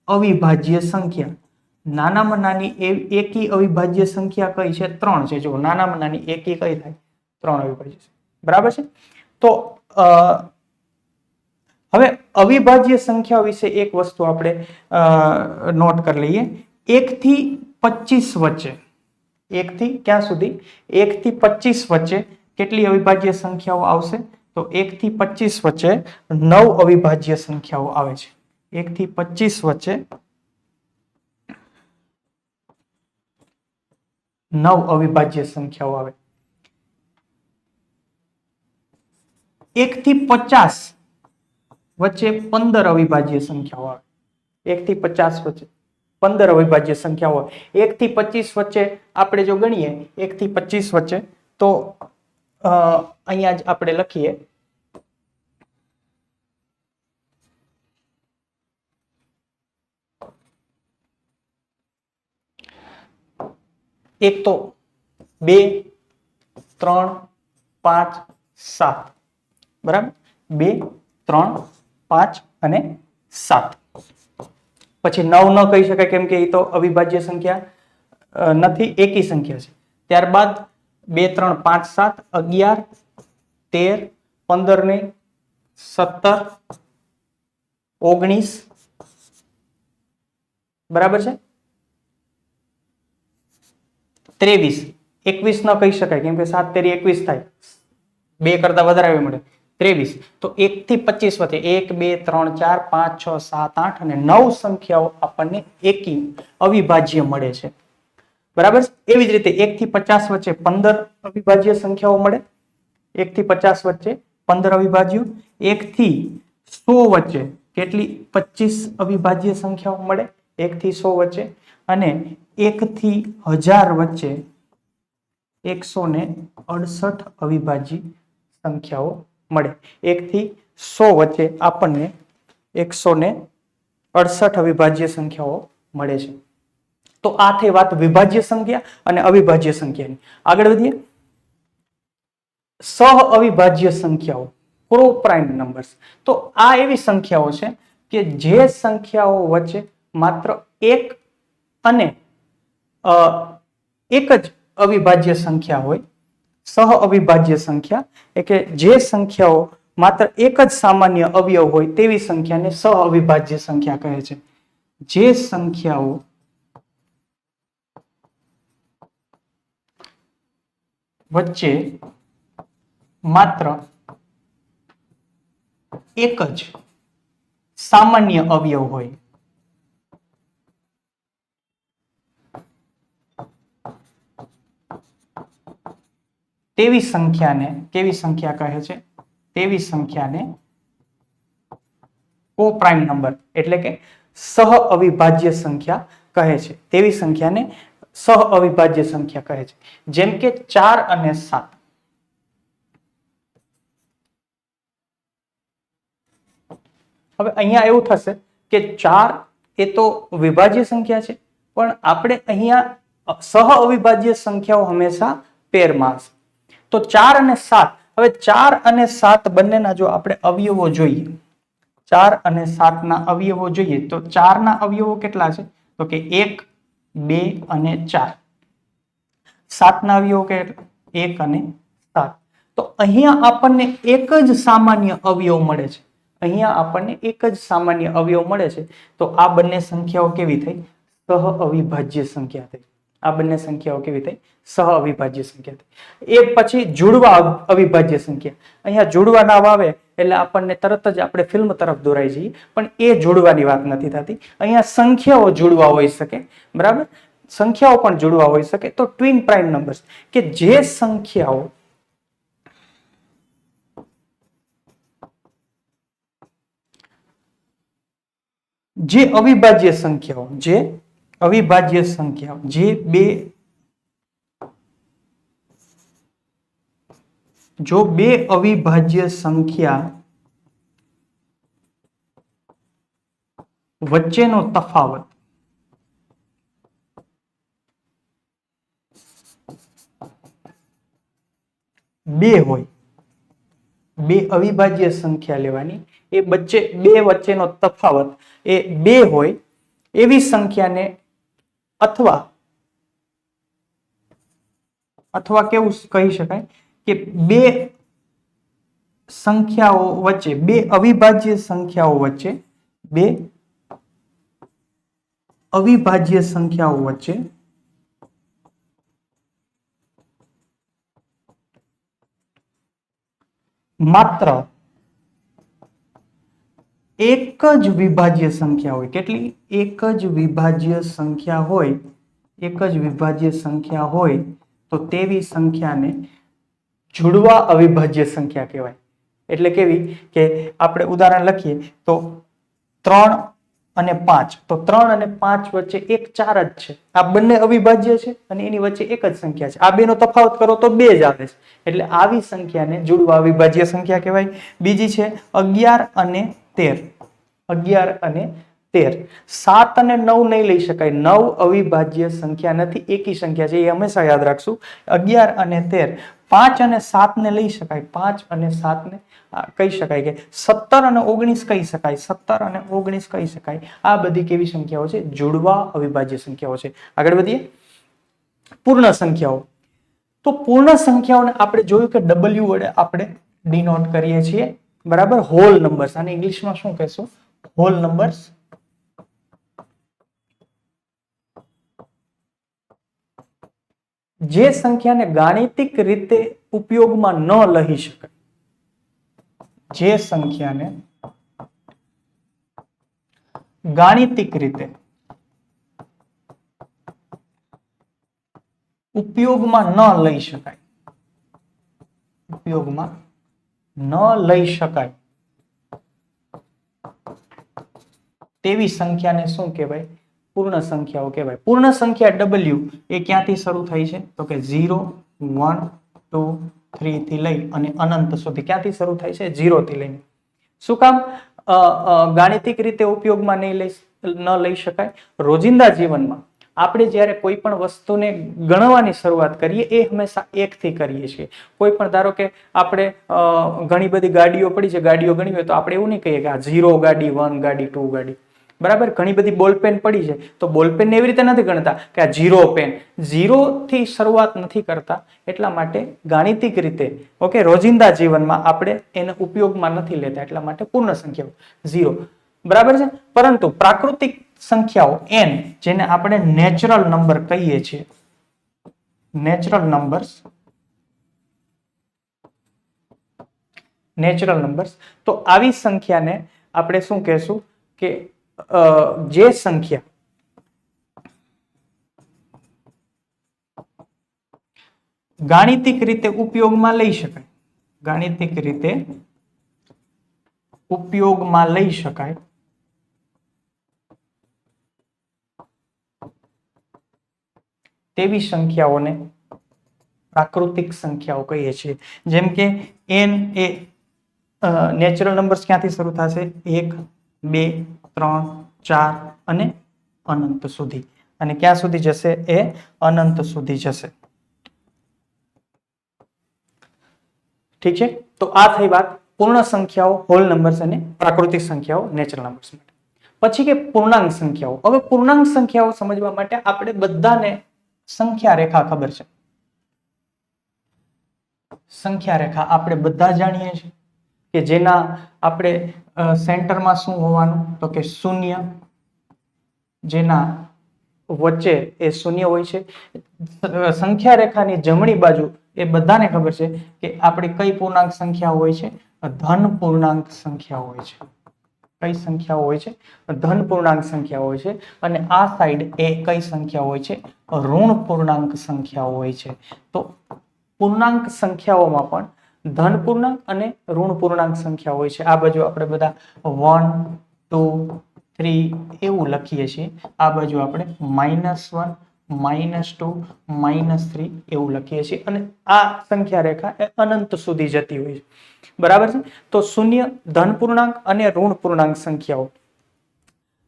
અવિભાજ્ય સંખ્યા. નાનામાં નાની એકી અવિભાજ્ય સંખ્યા કઈ છે? 3 છે. જો નાનામાં નાની એકી કઈ થાય? 3 અવિભાજ્ય. બરાબર છે. તો હવે અવિભાજ્ય સંખ્યા વિશે એક વસ્તુ આપણે નોટ કરી લઈએ. 1 થી 25 વચ્ચે, 1 થી ક્યાં સુધી? 1 થી 25 વચ્ચે કેટલી અવિભાજ્ય સંખ્યાઓ આવશે? તો 1 થી 25 વચ્ચે 9 અવિભાજ્ય સંખ્યાઓ આવે છે. 1 થી 25 વચ્ચે 9 અવિભાજ્ય સંખ્યાઓ આવે. 1 થી 50 વચ્ચે 15 અવિભાજ્ય સંખ્યાઓ આવે. 1 થી 50 વચ્ચે 15 અવિભાજ્ય સંખ્યાઓ આવે. 1 થી 25 વચ્ચે આપણે જો ગણીએ, 1 થી 25 વચ્ચે, તો અહીંયા જ આપણે લખીએ એક તો 2, 3, 5, 7. બરાબર? 2, 3, 5 અને 7. પછી 9 ન કહી શકાય કેમ કે એ તો અવિભાજ્ય સંખ્યા નથી, એકી સંખ્યા છે. ત્યારબાદ 2, 3, 5, 7, 11, 13, 15 ને 17, 19. બરાબર છે? 23. 21 ન કહી શકાય કેમ કે 7 તેરી 21 થાય. 2 કરતા વધારે આવી મળે. 23. તો 1 થી 25 વચ્ચે 1, 2, 3, 4, 5, 6, 7, 8 અને 9 સંખ્યાઓ આપણને એકી અવિભાજ્ય મળે છે. બરાબર? એવી જ રીતે 1 થી 50 વચ્ચે 15 અવિભાજ્ય સંખ્યાઓ મળે. 1 થી 50 વચ્ચે 15 અવિભાજ્ય. 1 થી 100 વચ્ચે કેટલી? 25 અવિભાજ્ય સંખ્યાઓ મળે. 1 થી 100 વચ્ચે. અને 1 થી 1000 વચ્ચે 168 અવિભાજ્ય સંખ્યાઓ મળે. 1 થી 100 વચ્ચે આપણને 168 અવિભાજ્ય સંખ્યાઓ મળે છે. તો આ થઈ વાત વિભાજ્ય સંખ્યા અને અવિભાજ્ય સંખ્યાની. આગળ વધીએ. સહ અવિભાજ્ય સંખ્યાઓ, કોપ્રાઇમ નંબર્સ. તો આ એવી સંખ્યાઓ છે કે જે સંખ્યાઓ વચ્ચે માત્ર એક અને એક જ અવિભાજ્ય સંખ્યા હોય. સહ અવિભાજ્ય સંખ્યા એટલે કે જે સંખ્યાઓ માત્ર એક જ સામાન્ય અવયવ હોય તેવી સંખ્યાને સહ અવિભાજ્ય સંખ્યા કહે છે. જે સંખ્યાઓ વચ્ચે માત્ર એક જ સામાન્ય અવયવ હોય તેવી સંખ્યાને કેવી સંખ્યા કહે છે? તેવી સંખ્યાને કોપ્રાઇમ નંબર એટલે કે સહ અવિભાજ્ય સંખ્યા કહે છે. તેવી સંખ્યાને સહ અવિભાજ્ય સંખ્યા કહે છે. જેમ કે 4 અને 7. હવે અહીંયા એવું થશે કે 4 એ તો વિભાજ્ય સંખ્યા છે, પણ આપણે અહીંયા સહ અવિભાજ્ય સંખ્યાઓ હંમેશા પેરમાં હશે. તો 4 અને 7. હવે 4 અને 7 બંનેના જો આપણે અવયવો જોઈએ, 4 અને 7 ના અવયવો જોઈએ તો 4 ના અવયવો કેટલા છે? તો કે 1, 2 અને 4. 7 ના અવયવો કેટલા? 1 અને 7. તો અહીંયા આપણને એક જ સામાન્ય અવયવ મળે છે. અહીંયા આપણને એક જ સામાન્ય અવયવ મળે છે. તો આ બંને સંખ્યાઓ કેવી થઈ? સહ અવિભાજ્ય સંખ્યા થઈ. આ બંને સંખ્યાઓ કેવી થઈ? સહ અવિભાજ્ય સંખ્યા થઈ. એ પછી જોડવા અવિભાજ્ય સંખ્યા. અહીંયા જોડવા નામ આવે એટલે આપણને તરત જ આપણે ફિલ્મ તરફ દોરાઈ જઈએ, પણ એ જોડવાની વાત નથી થતી. અહીંયા સંખ્યાઓ જોડવા હોઈ શકે, બરાબર? સંખ્યાઓ પણ જોડવા હોઈ શકે. તો ટ્વિન પ્રાઇમ નંબર્સ કે જે સંખ્યાઓ જે અવિભાજ્ય સંખ્યાઓ જો બે અવિભાજ્ય સંખ્યા વચ્ચેનો તફાવત બે હોય, બે અવિભાજ્ય સંખ્યા લેવાની, એ બે વચ્ચેનો તફાવત એ 2 હોય એવી સંખ્યાને અથવા કેવું કહી શકાય કે બે સંખ્યાઓ વચ્ચે, બે અવિભાજ્ય સંખ્યાઓ વચ્ચે, બે અવિભાજ્ય સંખ્યાઓ વચ્ચે માત્ર એક જ વિભાજ્ય સંખ્યા હોય. કેટલી? એક જ વિભાજ્ય સંખ્યા હોય. એક જ વિભાજ્ય સંખ્યા હોય તો તેવી સંખ્યાને જોડવા અવિભાજ્ય સંખ્યા કહેવાય. એટલે કેવી કે આપણે ઉદાહરણ લખીએ તો 3 અને 5. તો 3 અને 5 વચ્ચે એક 4 જ છે. આ બંને અવિભાજ્ય છે અને એની વચ્ચે એક જ સંખ્યા છે. આ બેનો તફાવત કરો તો 2 જ આવે છે. એટલે આવી સંખ્યાને જોડવા અવિભાજ્ય સંખ્યા કહેવાય. બીજી છે 11 અને 13. 11 અને 13. 7 અને 9 નહીં લઈ શકાય. 9 અવિભાજ્ય સંખ્યા નથી, એકી સંખ્યા છે. એ હંમેશા યાદ રાખશું. 11 અને 13. 5 અને 7 ને લઈ શકાય. 5 અને 7 ને કહી શકાય કે 17 અને 19 કહી શકાય. 17 અને 19 કહી શકાય. આ બધી કેવી સંખ્યાઓ છે? જોડવા અવિભાજ્ય સંખ્યાઓ છે. આગળ વધીએ. પૂર્ણ સંખ્યાઓ. તો પૂર્ણ સંખ્યાઓને આપણે જોયું કે W વડે આપણે ડિનોટ કરીએ છીએ, બરાબર? Whole numbers. આને ઇંગ્લિશમાં શું કહેશું? Whole numbers. જે સંખ્યાને ગાણિતિક રીતે ઉપયોગમાં ન લઈ શકાય, જે સંખ્યાને ગાણિતિક રીતે ઉપયોગમાં ન લઈ શકાય, ઉપયોગમાં ન લઈ શકાય તેવી સંખ્યાને શું કહેવાય? પૂર્ણ સંખ્યાઓ કહેવાય. પૂર્ણ સંખ્યા W એ ક્યાંથી શરૂ થાય છે? તો કે 0, 1, 2, 3 થી લઈ અને અનંત સુધી ક્યાંથી શરૂ થાય છે? 0 થી લઈને. શું કામ ગાણિતિક રીતે ઉપયોગમાં ન લઈ શકાય? રોજિંદા જીવનમાં આપણે જ્યારે કોઈ પણ વસ્તુને ગણવાની શરૂઆત કરીએ એ હંમેશા 1 થી કરીએ છીએ. કોઈ પણ ધારો કે આપણે ઘણી બધી ગાડીઓ પડી છે, ગાડીઓ ગણી હોય તો આપણે એવું નહીં કહીએ કે આ 0 ગાડી, 1 ગાડી, 2 ગાડી. બરાબર? ઘણી બધી બોલપેન પડી છે તો બોલપેન એવી રીતે નથી ગણતા કે આ 0 પેન. 0 થી શરૂઆત નથી કરતા. એટલા માટે ગાણિતિક રીતે ઓકે રોજિંદા જીવનમાં આપણે એને ઉપયોગમાં નથી લેતા. એટલા માટે પૂર્ણ સંખ્યાઓ 0. બરાબર છે? પરંતુ પ્રાકૃતિક સંખ્યાઓ n જેને આપણે નેચરલ નંબર કહીએ છીએ, નેચરલ નંબર્સ, તો આવી સંખ્યાને આપણે શું કહેશું કે જે સંખ્યા ગાણિતિક રીતે ઉપયોગમાં લઈ શકાય, ગાણિતિક રીતે ઉપયોગમાં લઈ શકાય તેવી સંખ્યાઓને પ્રાકૃતિક સંખ્યાઓ કહીએ છીએ. જેમ કે n એ નેચરલ નંબર્સ ક્યાંથી શરૂ થશે? 1, 2, 3, 4 અને અનંત સુધી. અને ક્યાં સુધી જશે? એ અનંત સુધી જશે. ઠીક છે? તો આ થઈ વાત પૂર્ણ સંખ્યાઓ, હોલ નંબર્સ અને પ્રાકૃતિક સંખ્યાઓ, નેચરલ નંબર્સ માટે. પછી કે પૂર્ણાંક સંખ્યાઓ. હવે પૂર્ણાંક સંખ્યાઓ સમજવા માટે આપણે બધાને સંખ્યા રેખા ખબર છે. સંખ્યા રેખા આપણે બધા જાણીએ છીએ કે જેના આપણે સેન્ટરમાં શું હોવાનું? તો કે 0, જેના વચ્ચે એ 0 હોય છે. સંખ્યા રેખાની જમણી બાજુ એ બધાને ખબર છે કે આપણી કઈ પૂર્ણાંક સંખ્યા હોય છે? ધન પૂર્ણાંક સંખ્યા હોય છે. કઈ સંખ્યાઓ હોય છે? ધન પૂર્ણાંક સંખ્યા હોય છે. અને આ સાઈડ એ કઈ સંખ્યા હોય છે? ઋણ પૂર્ણાંક સંખ્યાઓ હોય છે. તો પૂર્ણાંક સંખ્યાઓમાં પણ ધન પૂર્ણાંક અને ઋણ પૂર્ણાંક સંખ્યા હોય છે. આ બાજુ આપણે બધા 1, 2, 3 એવું લખીએ છીએ. આ બાજુ આપણે -1, -2, -3 એવું લખીએ છીએ. અને આ સંખ્યા રેખા એ અનંત સુધી જતી હોય છે. બરાબર છે? તો 0 ધન પૂર્ણાંક અને ઋણ પૂર્ણાંક સંખ્યાઓ.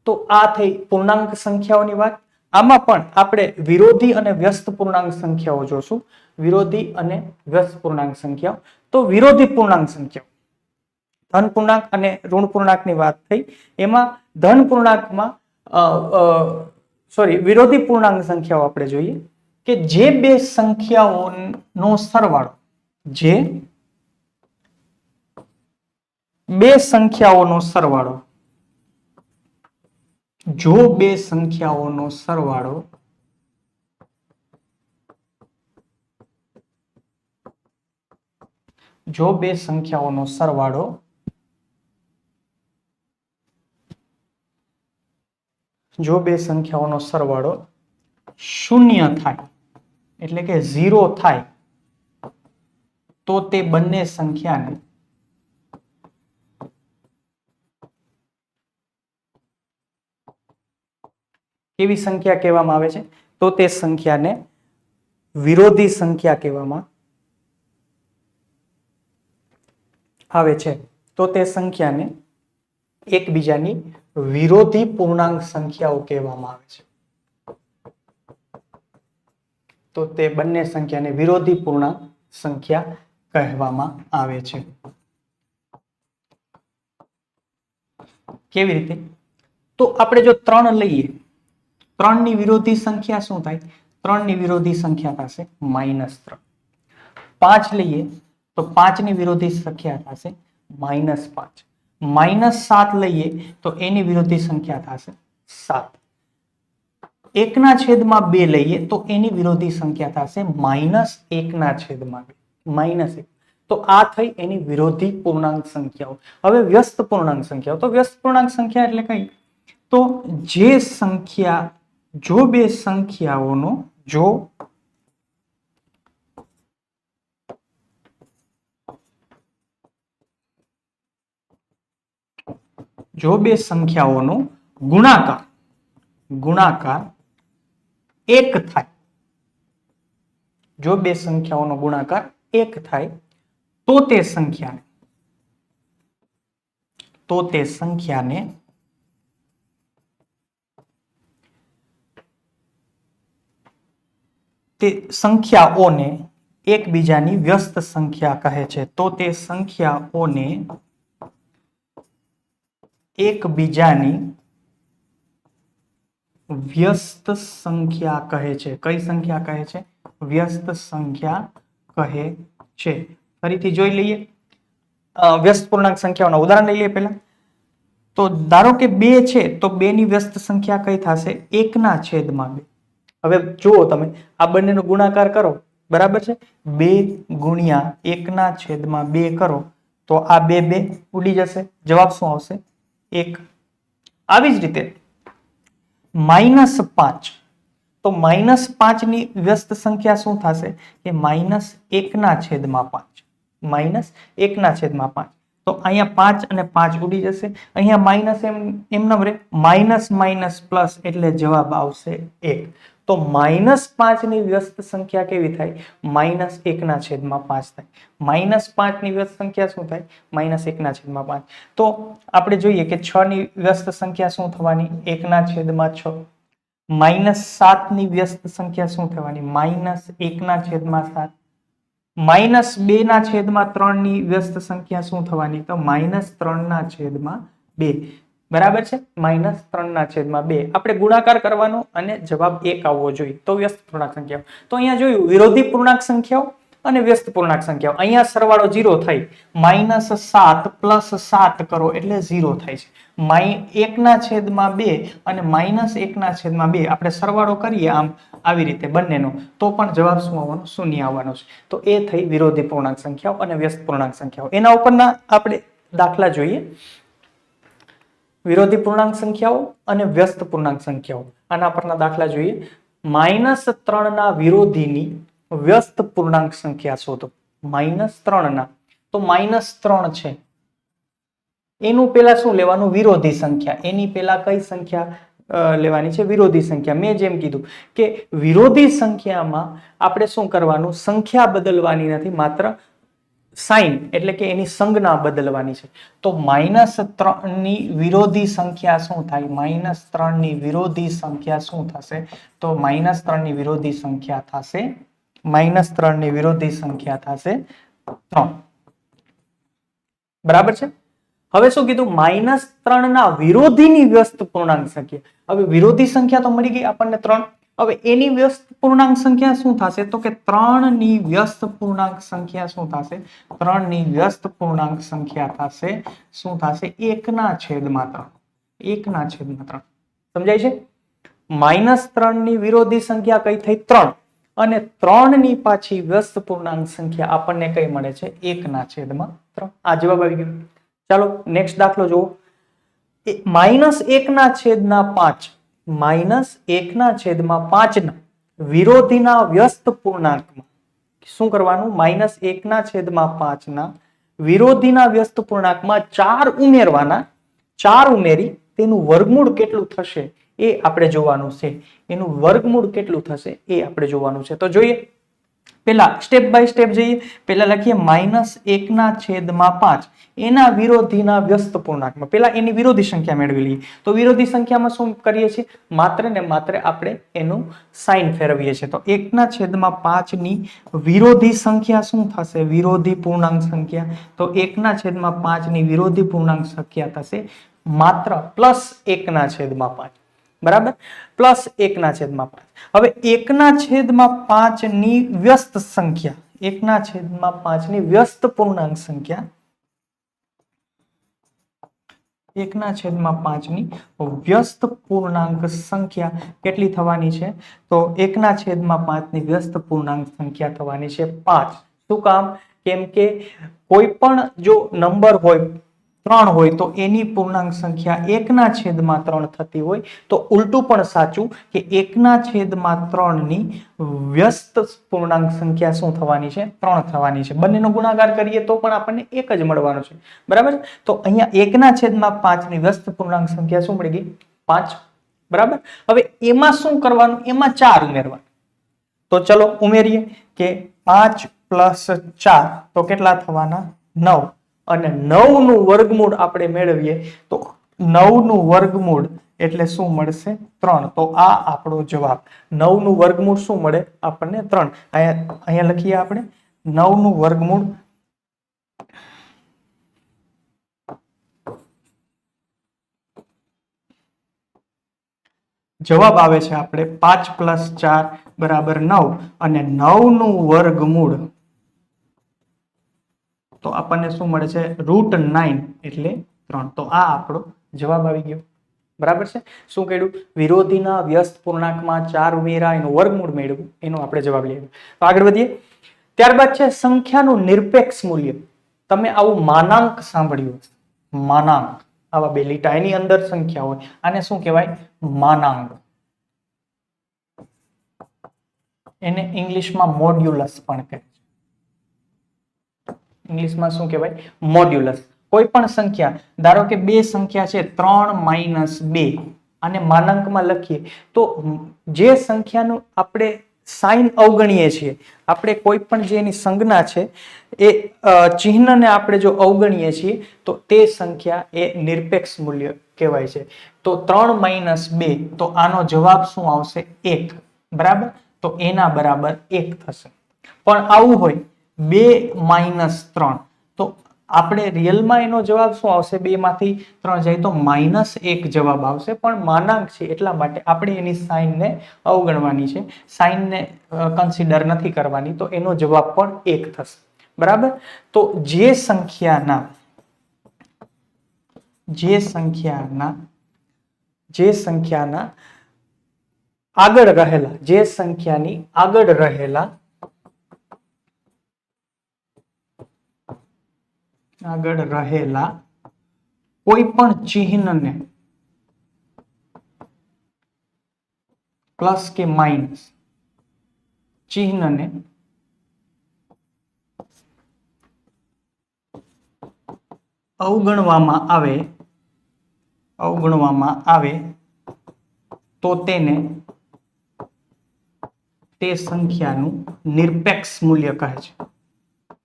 તો આ થઈ પૂર્ણાંક સંખ્યાઓની વાત. આમાં પણ આપણે વિરોધી અને વ્યસ્ત પૂર્ણાંક સંખ્યાઓ જોશું. વિરોધી અને વ્યસ્ત પૂર્ણાંક સંખ્યાઓ. તો વિરોધી પૂર્ણાંક સંખ્યાઓ, ધન પૂર્ણાંક અને ઋણ પૂર્ણાંકની વાત થઈ. એમાં ધન પૂર્ણાંકમાં વિરોધી પૂર્ણાંક સંખ્યાઓ આપણે જોઈએ કે જે બે સંખ્યાઓનો સરવાળો, જે બે સંખ્યાઓનો સરવાળો, જો બે સંખ્યાઓનો સરવાળો શૂન્ય થાય એટલે કે 0 થાય તો તે બંને સંખ્યાને કેવી સંખ્યા કહેવામાં આવે છે? તો તે સંખ્યાને વિરોધી સંખ્યા કહેવામાં આવે છે. તો તે સંખ્યાને એકબીજાની વિરોધી પૂર્ણાંક સંખ્યાઓ કહેવામાં આવે છે. તો તે બંને સંખ્યાને વિરોધી પૂર્ણાંક સંખ્યા કહેવામાં આવે છે. કેવી રીતે? તો આપણે જો 3 લઈએ, 3 ની વિરોધી સંખ્યા શું થાય? 3 ની વિરોધી સંખ્યા થશે -3. 5 લઈએ તો 5 ની વિરોધી સંખ્યા થશે -5. -7 લઈએ તો એની વિરોધી સંખ્યા થશે 7. 1/2 લઈએ તો એની વિરોધી સંખ્યા થશે -1/2. -1. તો આ થઈ એની વિરોધી પૂર્ણાંક સંખ્યાઓ. હવે વ્યસ્ત પૂર્ણાંક સંખ્યાઓ. તો વ્યસ્ત પૂર્ણાંક સંખ્યા એટલે કઈ? તો જે સંખ્યા, જો બે સંખ્યાઓનો ગુણાકાર 1 થાય, જો બે સંખ્યાઓનો ગુણાકાર 1 થાય તો તે સંખ્યાને તે સંખ્યાઓને એકબીજાની વ્યસ્ત સંખ્યા કહે છે. તો તે સંખ્યાઓને એકબીજાની વ્યસ્ત સંખ્યા કહે છે. કઈ સંખ્યા કહે છે? વ્યસ્ત સંખ્યા કહે છે. ફરીથી જોઈ લઈએ વ્યસ્ત પૂર્ણાંક સંખ્યાઓના ઉદાહરણ લઈ લઈએ પહેલા. તો ધારો કે 2 છે તો 2 ની વ્યસ્ત સંખ્યા કઈ થશે? 1/2. હવે જુઓ તમે આ બંનેનો ગુણાકાર કરો, બરાબર છે? 2 ગુણ્યા 1/2 કરો તો આ 2 ઉડી જશે. જવાબ શું આવશે? 1. આવી જ રીતે -5. તો -5 ની વ્યસ્ત સંખ્યા શું થશે? કે -1/5. -1/5. તો અહીંયા 5 અને 5 ઉડી જશે. અહીંયા માઇનસ એમનેમ રહે, માઇનસ પ્લસ એટલે જવાબ આવશે 1. તો -5 ની વ્યસ્ત સંખ્યા કેવી થાય? -1/5 થાય. -5 ની વ્યસ્ત સંખ્યા શું થાય? -1/5. તો આપણે જોઈએ કે 6 ની વ્યસ્ત સંખ્યા શું થવાની? 1/6. -7 ની વ્યસ્ત સંખ્યા શું થવાની? -1/7. -2/3 ની વ્યસ્ત સંખ્યા શું થવાની? તો -3/2. બરાબર છે? -3/2. આપણે ગુણાકાર કરવાનો અને જવાબ 1 આવવો જોઈએ તો વ્યસ્ત પૂર્ણાંક સંખ્યાઓ. તો અહીંયા જોયું વિરોધી પૂર્ણાંક સંખ્યાઓ અને વ્યસ્ત પૂર્ણાંક સંખ્યાઓ. અહીંયા સરવાળો 0 થાય. -7 + 7 કરો એટલે 0 થાય છે. 1/2 અને -1/2 આપણે સરવાળો કરીએ આમ આવી રીતે બંનેનો તો પણ જવાબ શું આવવાનો? 0 આવવાનો છે. તો એ થઈ વિરોધી પૂર્ણાંક સંખ્યાઓ અને વ્યસ્ત પૂર્ણાંક સંખ્યાઓ. એના ઉપરના આપણે દાખલા જોઈએ. વિરોધી પૂર્ણાંક સંખ્યાઓ અને વ્યસ્ત પૂર્ણાંક સંખ્યાઓ. આના પરના દાખલા જોઈએ. -3 ના વિરોધીની વ્યસ્ત પૂર્ણાંક સંખ્યા શોધો. -3 ના તો -3 છે એનું પેલા શું લેવાનું? વિરોધી સંખ્યા. એની પેલા કઈ સંખ્યા લેવાની છે? વિરોધી સંખ્યા. મેં જેમ કીધું કે વિરોધી સંખ્યામાં આપણે શું કરવાનું? સંખ્યા બદલવાની નથી, માત્ર સાઇન એટલે કે એની સંજ્ઞા બદલવાની છે. તો -3 ની વિરોધી સંખ્યા શું થાય? -3 ની વિરોધી સંખ્યા શું થશે? તો -3 ની વિરોધી સંખ્યા થશે -3 ની વિરોધી સંખ્યા થશે 3. બરાબર છે? હવે શું કીધું? -3 ના વિરોધીની વ્યસ્ત પૂર્ણાંક સંખ્યા. હવે વિરોધી સંખ્યા તો મળી ગઈ આપણને 3. હવે એની વ્યસ્ત પૂર્ણાંક સંખ્યા શું થશે? તો કે 3 ની વ્યસ્ત પૂર્ણાંક સંખ્યા શું થશે? 3 ની વ્યસ્ત પૂર્ણાંક સંખ્યા થશે શું થશે? 1/3. 1/3. સમજાય છે? -3 ની વિરોધી સંખ્યા કઈ થઈ? 3. અને 3 ની પાછી વ્યસ્ત પૂર્ણાંક સંખ્યા આપણને કઈ મળે છે? 1/3. આ જવાબ આવી ગયો. ચાલો નેક્સ્ટ દાખલો જુઓ. -1/5 -1/5 ના વિરોધીના વ્યસ્ત પૂર્ણાંકમાં શું કરવાનું? -1/5 ના વિરોધીના વ્યસ્ત પૂર્ણાંકમાં 4 ઉમેરવાના. 4 ઉમેરી તેનું વર્ગમૂળ કેટલું થશે એ આપણે જોવાનું છે. એનું વર્ગમૂળ કેટલું થશે એ આપણે જોવાનું છે. તો જોઈએ પેલા સ્ટેપ બાય સ્ટેપ જઈએ. પેલા લખીએ -1/5 એના વિરોધીના વ્યસ્ત પૂર્ણાંકમાં. પેલા એની વિરોધી સંખ્યા મેળવી લઈએ. તો વિરોધી સંખ્યામાં શું કરીએ છીએ? માત્ર ને માત્ર આપણે એનું સાઇન ફેરવીએ છીએ. તો 1/5 ની વિરોધી સંખ્યા શું થશે? વિરોધી પૂર્ણાંક સંખ્યા. તો 1/5 ની વિરોધી પૂર્ણાંક સંખ્યા થશે માત્ર +1/5. બરાબર? +1/5. હવે 1/5 ની વ્યસ્ત સંખ્યા. 1/5 ની વ્યસ્ત પૂર્ણાંક સંખ્યા. 1/5 ની વ્યસ્ત પૂર્ણાંક સંખ્યા કેટલી થવાની છે? તો 1/5 ની વ્યસ્ત પૂર્ણાંક સંખ્યા થવાની છે 5. શું કામ? કેમ કે કોઈ પણ જો નંબર હોય 3 હોય તો એની પૂર્ણાંક સંખ્યા 1/3 થતી હોય તો ઉલટું પણ સાચું કે 1/3 ની વ્યસ્ત પૂર્ણાંક સંખ્યા શું થવાની છે? 3 થવાની છે. બંનેનો ગુણાકાર કરીએ તો પણ આપણને 1 જ મળવાનો છે. બરાબર? તો અહીંયા 1/5 ની વ્યસ્ત પૂર્ણાંક સંખ્યા શું મળી ગઈ? 5. બરાબર? હવે એમાં શું કરવાનું? એમાં 4 ઉમેરવાનું. તો ચલો ઉમેરીએ કે 5 5+4 તો કેટલા થવાના 9 અને 9 નું વર્ગમૂળ આપણે મેળવીએ તો 9 નું વર્ગમૂળ એટલે શું મળશે 3 તો આ આપણો જવાબ 9 નું વર્ગમૂળ શું મળે આપણને 3 અહીંયા લખીએ આપણે 9 નું વર્ગમૂળ જવાબ આવે છે આપણે 5+4 બરાબર 9 અને 9 નું વર્ગમૂળ તો આપણને શું મળે છે √9 એટલે 3 તો આ આપણો જવાબ આવી ગયો બરાબર છે શું કર્યું વિરોધીના વ્યસ્ત પૂર્ણાંકમાં 4 ઉમેરા એનું વર્ગમૂળ મેળવ્યું એનો આપણે જવાબ લઈએ તો આગળ વધીએ ત્યારબાદ છે સંખ્યાનું નિરપેક્ષ મૂલ્ય તમે આવું માનાંક સાંભળ્યું માનાંક આવા બે લીટા એની અંદર સંખ્યા હોય આને શું કહેવાય માનાંક એને ઇંગ્લિશમાં મોડ્યુલસ પણ કહે છે ઇંગ્લિશમાં શું કહેવાય મોડ્યુલસ કોઈ પણ સંખ્યા ધારો કે બે સંખ્યા છે 3 - 2 અને માનાંકમાં લખીએ તો જે સંખ્યાનું આપણે સાઇન અવગણીએ છીએ આપણે કોઈ પણ જે એની સંજ્ઞા છે એ ચિહ્નને આપણે જો અવગણીએ છીએ તો તે સંખ્યા એ નિરપેક્ષ મૂલ્ય કહેવાય છે તો 3 - 2 તો આનો જવાબ શું આવશે 1 બરાબર તો એના બરાબર 1 થશે પણ આવું હોય 2 - 3 તો આપણે રિયલમાં એનો જવાબ શું આવશે 2 માંથી 3 જાય તો -1 જવાબ આવશે પણ માનાંક છે એટલા માટે આપણે એની સાઇનને અવગણવાની છે સાઇનને કન્સિડર નથી કરવાની તો એનો જવાબ પણ 1 થશે બરાબર તો જે સંખ્યાના આગળ રહેલા કોઈ પણ ચિહ્નને પ્લસ કે માઇનસ ચિહ્નને અવગણવામાં આવે તો તેને તે સંખ્યાનું નિરપેક્ષ મૂલ્ય કહે છે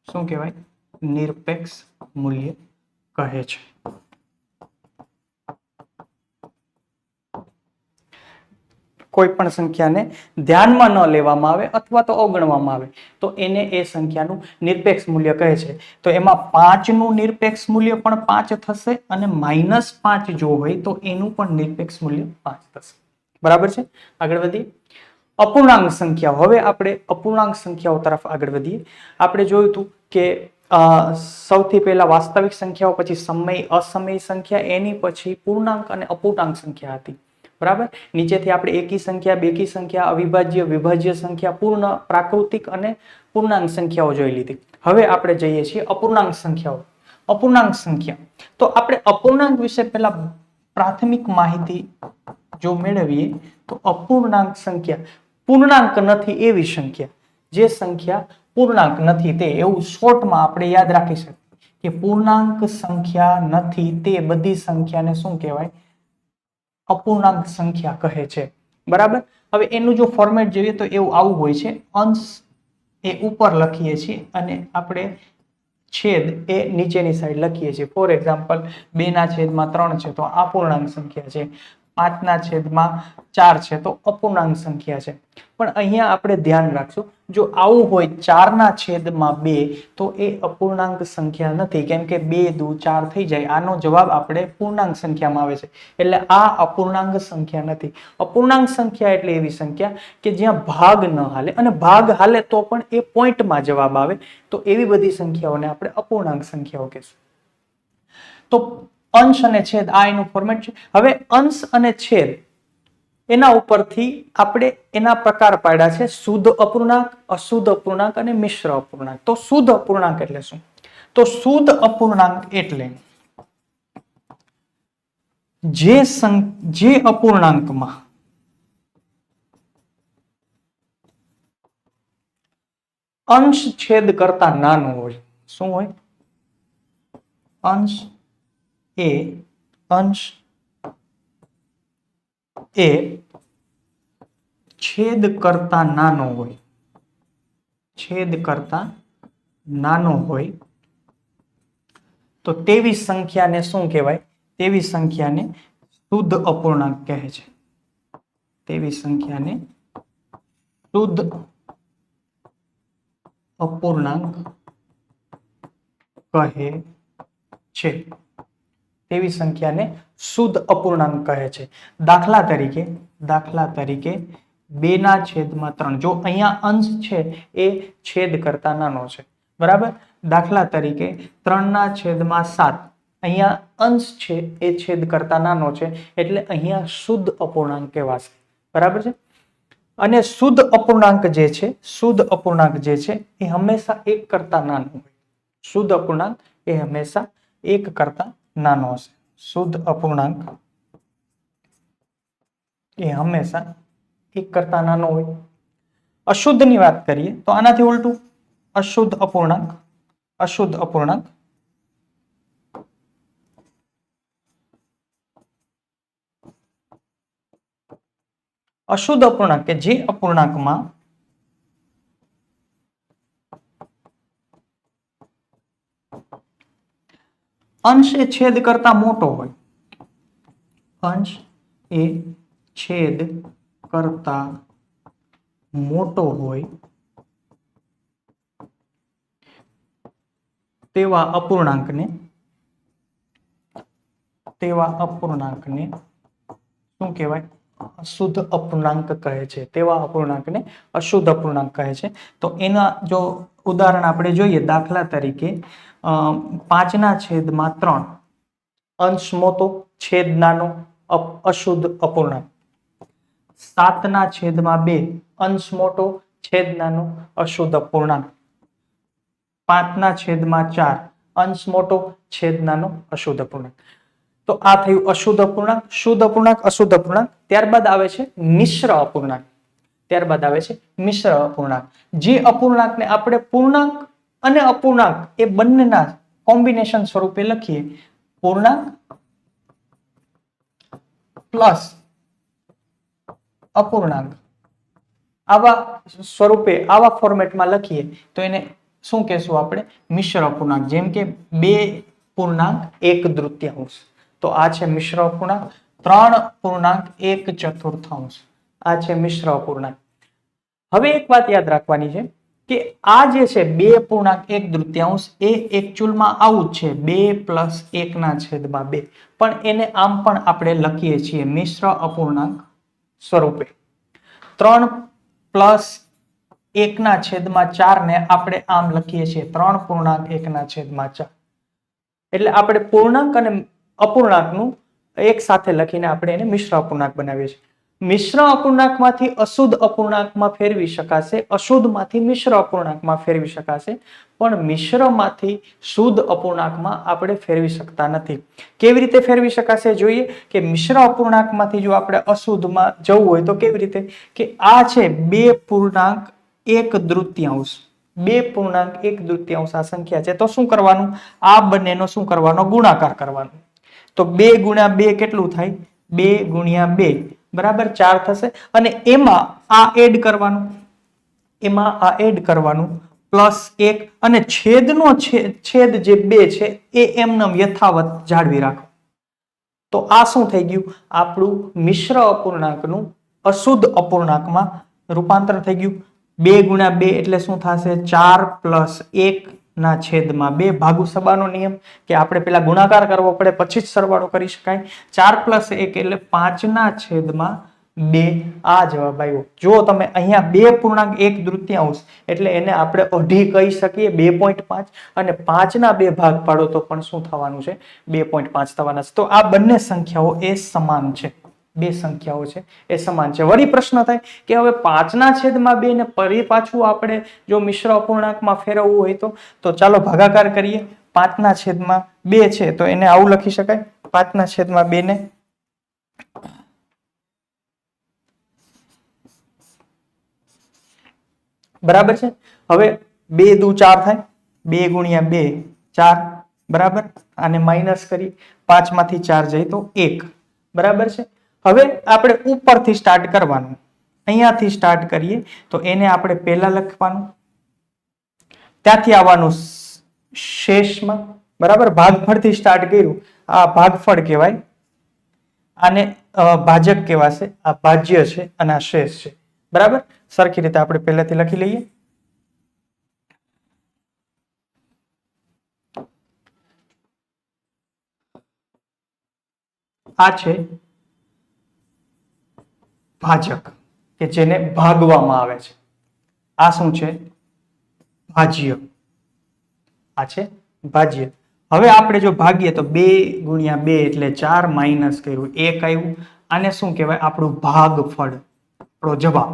શું કહેવાય નિરપેક્ષ મૂલ્ય કહે છે કોઈ પણ સંખ્યાને ધ્યાનમાં ન લેવામાં આવે અથવા તો અવગણવામાં આવે તો એને એ સંખ્યાનું નિરપેક્ષ મૂલ્ય કહે છે તો એમાં 5 નું નિરપેક્ષ મૂલ્ય પણ 5 થશે અને -5 જો હોય તો એનું પણ નિરપેક્ષ મૂલ્ય 5 થશે બરાબર છે આગળ વધીએ અપૂર્ણાંક સંખ્યાઓ હવે આપણે અપૂર્ણાંક સંખ્યાઓ તરફ આગળ વધીએ આપણે જોયું હતું કે સૌથી પહેલા વાસ્તવિક સંખ્યાઓ પછી સમય અસમય સંખ્યા એની પછી પૂર્ણાંક અને અપૂર્ણાંક સંખ્યા હતી બરાબર નીચેથી આપણે એકી સંખ્યા બેકી સંખ્યા અવિભાજ્ય વિભાજ્ય સંખ્યા પૂર્ણ પ્રાકૃતિક અને પૂર્ણાંક સંખ્યાઓ જોઈ લીધી હવે આપણે જઈએ છીએ અપૂર્ણાંક સંખ્યાઓ અપૂર્ણાંક સંખ્યા તો આપણે અપૂર્ણાંક વિશે પહેલા પ્રાથમિક માહિતી જો મેળવીએ તો અપૂર્ણાંક સંખ્યા પૂર્ણાંક નથી એવી સંખ્યા જે સંખ્યા પૂર્ણાંક નથી તે એવું શોર્ટમાં આપણે યાદ રાખી શકીએ કે પૂર્ણાંક સંખ્યા નથી તે બધી સંખ્યાને શું કહેવાય અપૂર્ણાંક સંખ્યા કહે છે બરાબર હવે એનું જો ફોર્મેટ જોઈએ તો એવું આવું હોય છે અંશ એ ઉપર લખીએ છીએ અને આપણે છેદ એ નીચેની સાઈડ લખીએ છીએ ફોર એક્ઝામ્પલ 2/3 છે તો અપૂર્ણાંક સંખ્યા છે 5/4 છે તો અપૂર્ણાંક સંખ્યા છે પણ અહીંયા આપણે ધ્યાન રાખશું જો આવું હોય 4/2 તો એ અપૂર્ણાંક સંખ્યા નથી કેમ કે 2 દુ 4 થઈ જાય આનો જવાબ આપણે પૂર્ણાંક સંખ્યામાં આવે છે એટલે આ અપૂર્ણાંક સંખ્યા નથી અપૂર્ણાંક સંખ્યા એટલે એવી સંખ્યા કે જ્યાં ભાગ ન હાલે અને ભાગ હાલે તો પણ એ પોઈન્ટમાં જવાબ આવે તો એવી બધી સંખ્યાઓને આપણે અપૂર્ણાંક સંખ્યાઓ કહીશું તો અંશ અને છેદ આ એનું ફોર્મેટ છે હવે અંશ અને છેદ એના ઉપરથી આપણે એના પ્રકાર પાડ્યા છે શુદ્ધ અપૂર્ણાંક અશુદ્ધ અપૂર્ણાંક અને મિશ્ર અપૂર્ણાંક તો શુદ્ધ અપૂર્ણાંક એટલે શું તો શુદ્ધ અપૂર્ણાંક એટલે જે અપૂર્ણાંકમાં અંશ છેદ કરતા નાનું હોય શું હોય અંશ એ છેદ કરતા નાનો હોય છેદ કરતા નાનો હોય તો તેવી સંખ્યાને શું કહેવાય? તેવી સંખ્યાને શુદ્ધ અપૂર્ણાંક કહે છે. તેવી સંખ્યાને શુદ્ધ અપૂર્ણાંક કહે છે. તેવી સંખ્યાને શુદ્ધ અપૂર્ણાંક કહે છે. દાખલા તરીકે 2/3. જો અહીંયા અંશ છે એ છેદ કરતા નાનો છે, બરાબર. દાખલા તરીકે 3/7. અહીંયા અંશ છે એ છેદ કરતા નાનો છે, એટલે અહીંયા શુદ્ધ અપૂર્ણાંક કહેવાશે, બરાબર છે. અને શુદ્ધ અપૂર્ણાંક જે છે એ હંમેશા 1 કરતા નાનો હોય. શુદ્ધ અપૂર્ણાંક એ હંમેશા 1 કરતા નાનો હશે. શુદ્ધ અપૂર્ણાંક એ હંમેશા 1 કરતા નાનો હોય. અશુદ્ધ ની વાત કરીએ તો આનાથી ઉલટું. અશુદ્ધ અપૂર્ણાંક કે જે અપૂર્ણાંકમાં અંશ એ છેદ કરતા મોટો હોય. અંશ એ છેદ કરતા મોટો હોય તેવા અપૂર્ણાંકને શું કહેવાય? અશુદ્ધ અપૂર્ણાંક કહે છે. તેવા અપૂર્ણાંકને અશુદ્ધ અપૂર્ણાંક કહે છે. તો એના જો ઉદાહરણ આપણે જોઈએ, દાખલા તરીકે 5/3 અંશ મોટો છેદ નાનો અશુદ્ધ અપૂર્ણાંક. 7/2 અંશ મોટો છેદ નાનો અશુદ્ધ અપૂર્ણાંક. 5/4 અંશ મોટો છેદ નાનો અશુદ્ધ અપૂર્ણાંક. તો આ થયું અશુદ્ધ અપૂર્ણાંક, શુદ્ધ અપૂર્ણાંક, અશુદ્ધ અપૂર્ણાંક. ત્યારબાદ આવે છે મિશ્ર અપૂર્ણાંક. જે અપૂર્ણાંકને આપણે પૂર્ણાંક અને અપૂર્ણાંક એ બંનેના કોમ્બિનેશન સ્વરૂપે લખીએ. પૂર્ણાંક પ્લસ અપૂર્ણાંક આવા સ્વરૂપે, આવા ફોર્મેટમાં લખીએ તો એને શું કહેશું આપણે? મિશ્ર અપૂર્ણાંક. જેમ કે 2.1/3. તો આ છે મિશ્ર અપૂર્ણાંક. 3.1/4. આ છે મિશ્ર અપૂર્ણાંક. હવે એક વાત યાદ રાખવાની છે કે આ જે છે 2.1/3 એ એકચ્યુઅલમાં આવું જ છે 2 + 1/2. પણ એને આમ પણ આપણે લખીએ છીએ મિશ્ર અપૂર્ણાંક સ્વરૂપે. 3 + 1/4 ને આપણે આમ લખીએ છીએ 3.1/4. એટલે આપણે પૂર્ણાંક અને અપૂર્ણાંકનું એક સાથે લખીને આપણે એને મિશ્ર અપૂર્ણાંક બનાવીએ છીએ. મિશ્ર અપૂર્ણાંકમાંથી અશુદ્ધ અપૂર્ણાંકમાં ફેરવી શકાશે, અશુદ્ધમાંથી મિશ્ર અપૂર્ણાંકમાં ફેરવી શકાશે, પણ મિશ્રમાંથી શુદ્ધ અપૂર્ણાંકમાં આપણે ફેરવી શકતા નથી. કેવી રીતે ફેરવી શકાશે જોઈએ કે મિશ્ર અપૂર્ણાંકમાંથી જો આપણે અશુદ્ધમાં જવું હોય તો કેવી રીતે કે આ છે 2.1/3. 2.1/3 આ સંખ્યા છે. તો શું કરવાનું? આ બંનેનો શું કરવાનો? ગુણાકાર કરવાનો. તો 2 × 2 કેટલું થાય? 2 × 2 બરાબર 4 થશે. અને એમાં આ એડ કરવાનું +1 અને છેદનો છેદ જે 2 છે એ એમનેમ યથાવત જાળવી રાખો. તો આ શું થઈ ગયું? આપણું મિશ્ર અપૂર્ણાંકનું અશુદ્ધ અપૂર્ણાંકમાં રૂપાંતર થઈ ગયું. 2 × 2 એટલે શું થશે? 4 + 1/2. ભાગુ સબાનો નિયમ કે આપણે પેલા ગુણાકાર કરવો પડે પછી જ સરવાળો કરી શકાય. 4 + 1 એટલે 5/2. આ જવાબ આવ્યો. જો તમે અહીંયા 2.1/3 એટલે એને આપણે અઢી કહી શકીએ 2.5 અને 5/2 ભાગ પાડો તો પણ શું થવાનું છે? 2.5 થવાના છે. તો આ બંને સંખ્યાઓ એ સમાન છે. બે સંખ્યાઓ છે એ સમાન છે. વળી પ્રશ્ન થાય કે હવે 5/2 ને ફરી પાછું આપણે જો મિશ્ર અપૂર્ણાંકમાં ફેરવવું હોય તો ચાલો ભાગાકાર કરીએ. 5/2 છે તો એને આવું લખી શકાય. 5/2 ને બરાબર છે. હવે 2 દુ 4 થાય. 2 × 2 4 બરાબર. આને માઇનસ કરી 5 માંથી 4 જાય તો 1 બરાબર છે. હવે આપણે ઉપરથી સ્ટાર્ટ કરવાનું. અહીંયાથી સ્ટાર્ટ કરીએ તો એને આપણે પહેલા લખવાનું ત્યાંથી આવવાનું શેષમાં, બરાબર. ભાગફળથી સ્ટાર્ટ કર્યું, આ ભાગફળ કહેવાય, આને ભાજક કહેવાશે, આ ભાજ્ય છે અને આ શેષ છે, બરાબર. સરખી રીતે આપણે પહેલાથી લખી લઈએ. આ છે ભાજક કે જેને ભાગવામાં આવે છે. આ શું છે? ભાજ્ય. આ છે ભાજ્ય. હવે આપણે જો ભાગીએ તો 2 ગુણ્યા 2 એટલે 4 માઇનસ કર્યું 1 આવ્યું. આને શું કહેવાય? આપણું ભાગફળ, આપણો જવાબ.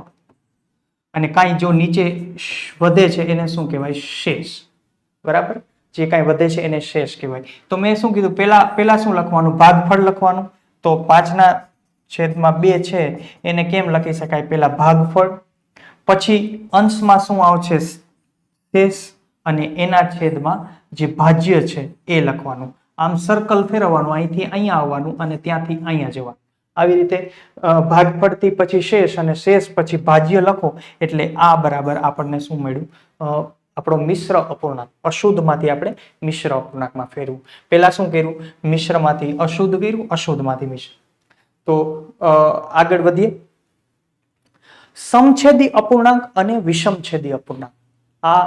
અને કાંઈ જો નીચે વધે છે એને શું કહેવાય? શેષ, બરાબર. જે કાંઈ વધે છે એને શેષ કહેવાય. તો મેં શું કીધું? પેલા શું લખવાનું? ભાગફળ લખવાનું. તો 5/2 છે એને કેમ લખી શકાય? પેલા ભાગફળ, પછી અંશમાં શું આવશે? શેષ, અને એના છેદમાં જે ભાજ્ય છે એ લખવાનું. આમ સર્કલ ફેરવવાનું, અહીંથી અહીંયા આવવાનું અને ત્યાંથી અહીંયા જવાનું. આવી રીતે ભાગફળથી પછી શેષ અને શેષ પછી ભાજ્ય લખો એટલે આ બરાબર આપણને શું મળ્યું? આપણો મિશ્ર અપૂર્ણાંક. અશુદ્ધમાંથી આપણે મિશ્ર અપૂર્ણાંકમાં ફેરવું. પહેલા શું કર્યું? મિશ્રમાંથી અશુદ્ધ કર્યું, અશુદ્ધમાંથી મિશ્ર. તો આગળ વધીએ. સમછેદી અપૂર્ણાંક અને વિષમછેદી અપૂર્ણાંક. આ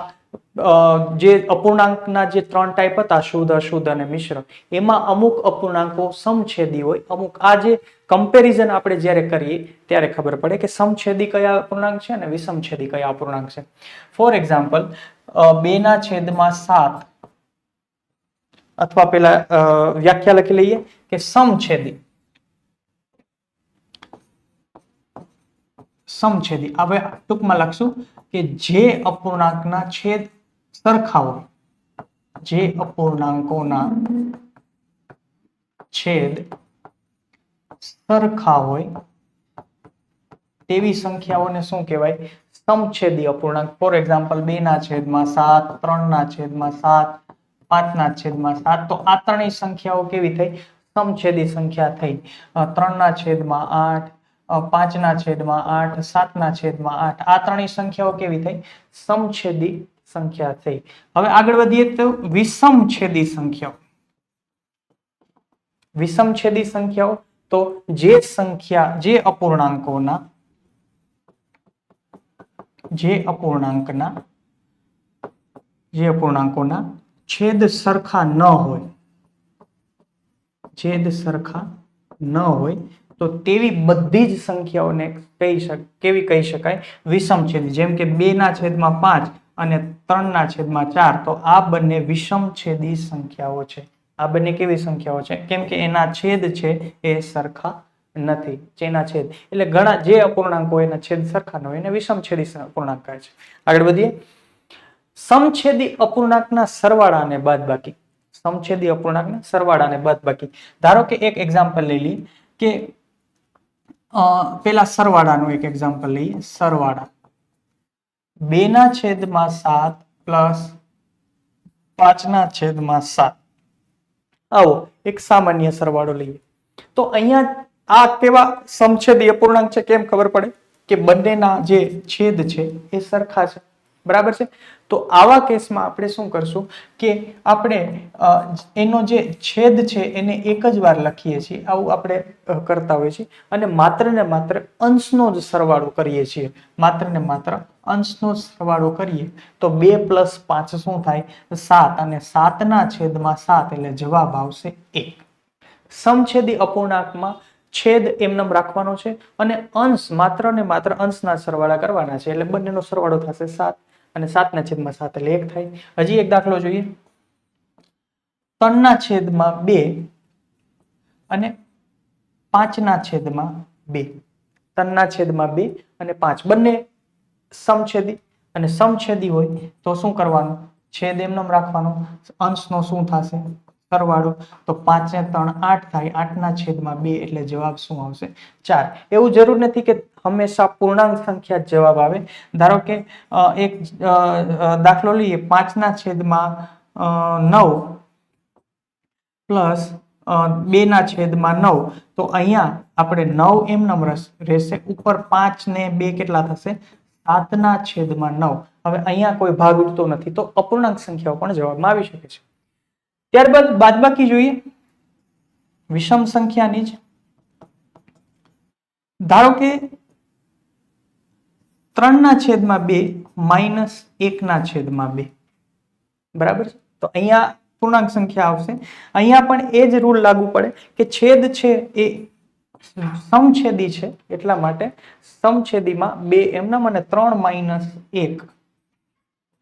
જે અપૂર્ણાંકના જે 3 ટાઈપ હતા, શુદ્ધ, અશુદ્ધ અને મિશ્ર, એમાં અમુક અપૂર્ણાંકો સમછેદી હોય, અમુક. આ જે કમ્પેરિઝન આપણે જ્યારે કરીએ ત્યારે ખબર પડે કે સમછેદી કયા અપૂર્ણાંક છે અને વિષમછેદી કયા અપૂર્ણાંક છે. ફોર એક્ઝામ્પલ, 2/7, અથવા પેલા વ્યાખ્યા લખી લઈએ કે સમછેદી. સમછેદી હવે ટૂંકમાં લખશું કે જે અપૂર્ણાંકના છેદ સરખા હોય, જે અપૂર્ણાંકોના છેદ સરખા હોય તેવી સંખ્યાઓને શું કહેવાય? સમછેદી અપૂર્ણાંક. For example, 2/7, 3/7, 5/7. તો આ ત્રણેય સંખ્યાઓ કેવી થઈ? સમછેદી સંખ્યા થઈ. 3/8, 5/8, 7/8. આ ત્રણેય સંખ્યાઓ કેવી થઈ? સમછેદી સંખ્યા થઈ. હવે આગળ વધીએ તો વિષમછેદી સંખ્યાઓ. વિષમછેદી સંખ્યાઓ તો જે સંખ્યા, જે અપૂર્ણાંકોના છેદ સરખા ન હોય, તો તેવી બધી જ સંખ્યાઓને કેવી કહી શકાય? વિષમછેદી. જેમ કે 2/5 અને 3/4. તો આ બંને વિષમછેદી સંખ્યાઓ છે. આ બંને કેવી સંખ્યાઓ છે? કેમ કે એના છેદ છે એ સરખા નથી. જેના છેદ એટલે ઘણા જે અપૂર્ણાંક હોય એના છેદ સરખા ન હોય એને વિષમછેદી અપૂર્ણાંક કહે છે. આગળ વધીએ. સમછેદી અપૂર્ણાંકના સરવાળા અને બાદબાકી. સમછેદી અપૂર્ણાંકના સરવાળા અને બાદબાકી. ધારો કે એક એક્ઝામ્પલ લઈ લઈએ કે પેલા સરવાળાનું એક એક્ઝામ્પલ લઈએ. સરવાળા 2/7 પ્લસ 5/7. આવો એક સામાન્ય સરવાળો લઈએ. તો અહીંયા આ કેવા સમછેદી અપૂર્ણાંક છે? કેમ ખબર પડે? કે બંનેના જે છેદ છે એ સરખા છે, બરાબર છે. તો આવા કેસમાં આપણે શું કરશું કે આપણે એનો જે છેદ છે એને એક જ વાર લખીએ છીએ. આવું આપણે કરતા હોઈએ છીએ અને માત્ર ને માત્ર અંશનો જ સરવાળો કરીએ છીએ. માત્ર ને માત્ર અંશનો સરવાળો કરીએ તો 2 + 5 શું થાય? 7. અને 7/7 એટલે જવાબ આવશે 1. સમછેદી અપૂર્ણાંકમાં છેદ એમનેમ રાખવાનો છે અને અંશ માત્ર ને માત્ર અંશના સરવાળા કરવાના છે એટલે બંનેનો સરવાળો થશે 7 અને 7/7 એટલે 1 થાય. હજી એક દાખલો જોઈએ. 3/2 અને 5/2. 3/2 અને 5 બંને સમછેદી, અને સમછેદી હોય તો શું કરવાનું? છેદ એમનેમ રાખવાનો. અંશનો શું થશે? સરવાળો. તો 5 ને 3 8 થાય. 8/2 એટલે જવાબ શું આવશે? 4. એવું જરૂર નથી કે હંમેશા પૂર્ણાંક સંખ્યા જ જવાબ આવે. ધારો કે એક દાખલો લઈએ. 5/9 પ્લસ 2/9. તો અહીંયા આપણે 9 એમનેમ રહેશે. ઉપર 5 ને 2 કેટલા થશે? 7/9. હવે અહીંયા કોઈ ભાગ ઉડતો નથી, તો અપૂર્ણાંક સંખ્યાઓ પણ જવાબમાં આવી શકે છે. ત્યારબાદ બાદબાકી જોઈએ વિષમ સંખ્યાની જ. ધારો કે 3/2 -1/2 બરાબર છે. તો અહીંયા પૂર્ણાંક સંખ્યા આવશે. અહીંયા પણ એ જ રૂલ લાગુ પડે કે છેદ છે એ સમછેદી છે, એટલા માટે સમછેદીમાં 2 એમનામ અને 3 - 1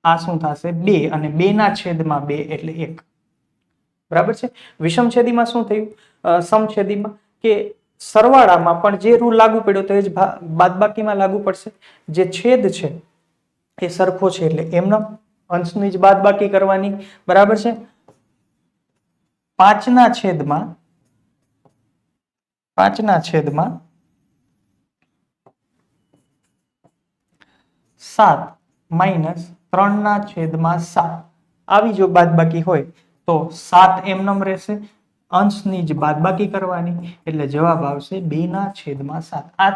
આ શું થશે 2 અને 2/2 એટલે 1 બરાબર છે. વિષમછેદીમાં શું થયું? સમછેદીમાં કે સરવાળામાં પણ જે રૂલ લાગુ પડ્યો તો એ જ બાદબાકીમાં લાગુ પડશે. જે છેદ છે એ સરખો છે એટલે એમનો અંશની જ બાદબાકી કરવાની બરાબર છે. 5/5 7 -3/7 આવી જો બાદબાકી હોય તો 7 એમનેમ રહેશે, અંશની જ બાદબાકી કરવાની એટલે જવાબ આવશે 2/7. આ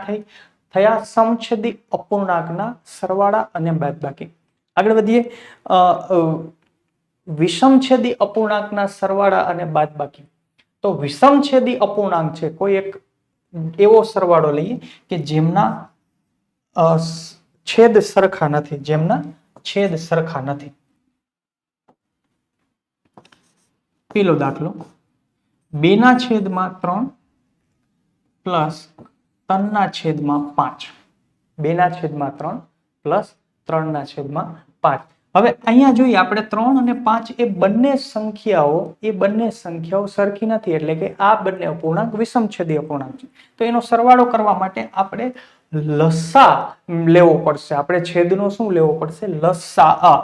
થયા સમછેદી અપૂર્ણાંકના સરવાળા અને બાદબાકી. આગળ વધીએ વિષમછેદી અપૂર્ણાંકના સરવાળા અને બાદબાકી. તો વિષમછેદી અપૂર્ણાંક છે કોઈ એક એવો સરવાળો લઈએ કે જેમના છેદ સરખા નથી. પેલો દાખલો 2/3 + 3/5. 2/3 + 3/5. હવે અહીંયા જોઈએ આપણે 3 અને 5 એ બંને સંખ્યાઓ સરખી નથી, એટલે કે આ બંને અપૂર્ણાંક વિષમછેદી અપૂર્ણાંક છે. તો એનો સરવાળો કરવા માટે આપણે લસા લેવો પડશે. આપણે છેદનો શું લેવો પડશે? લસા,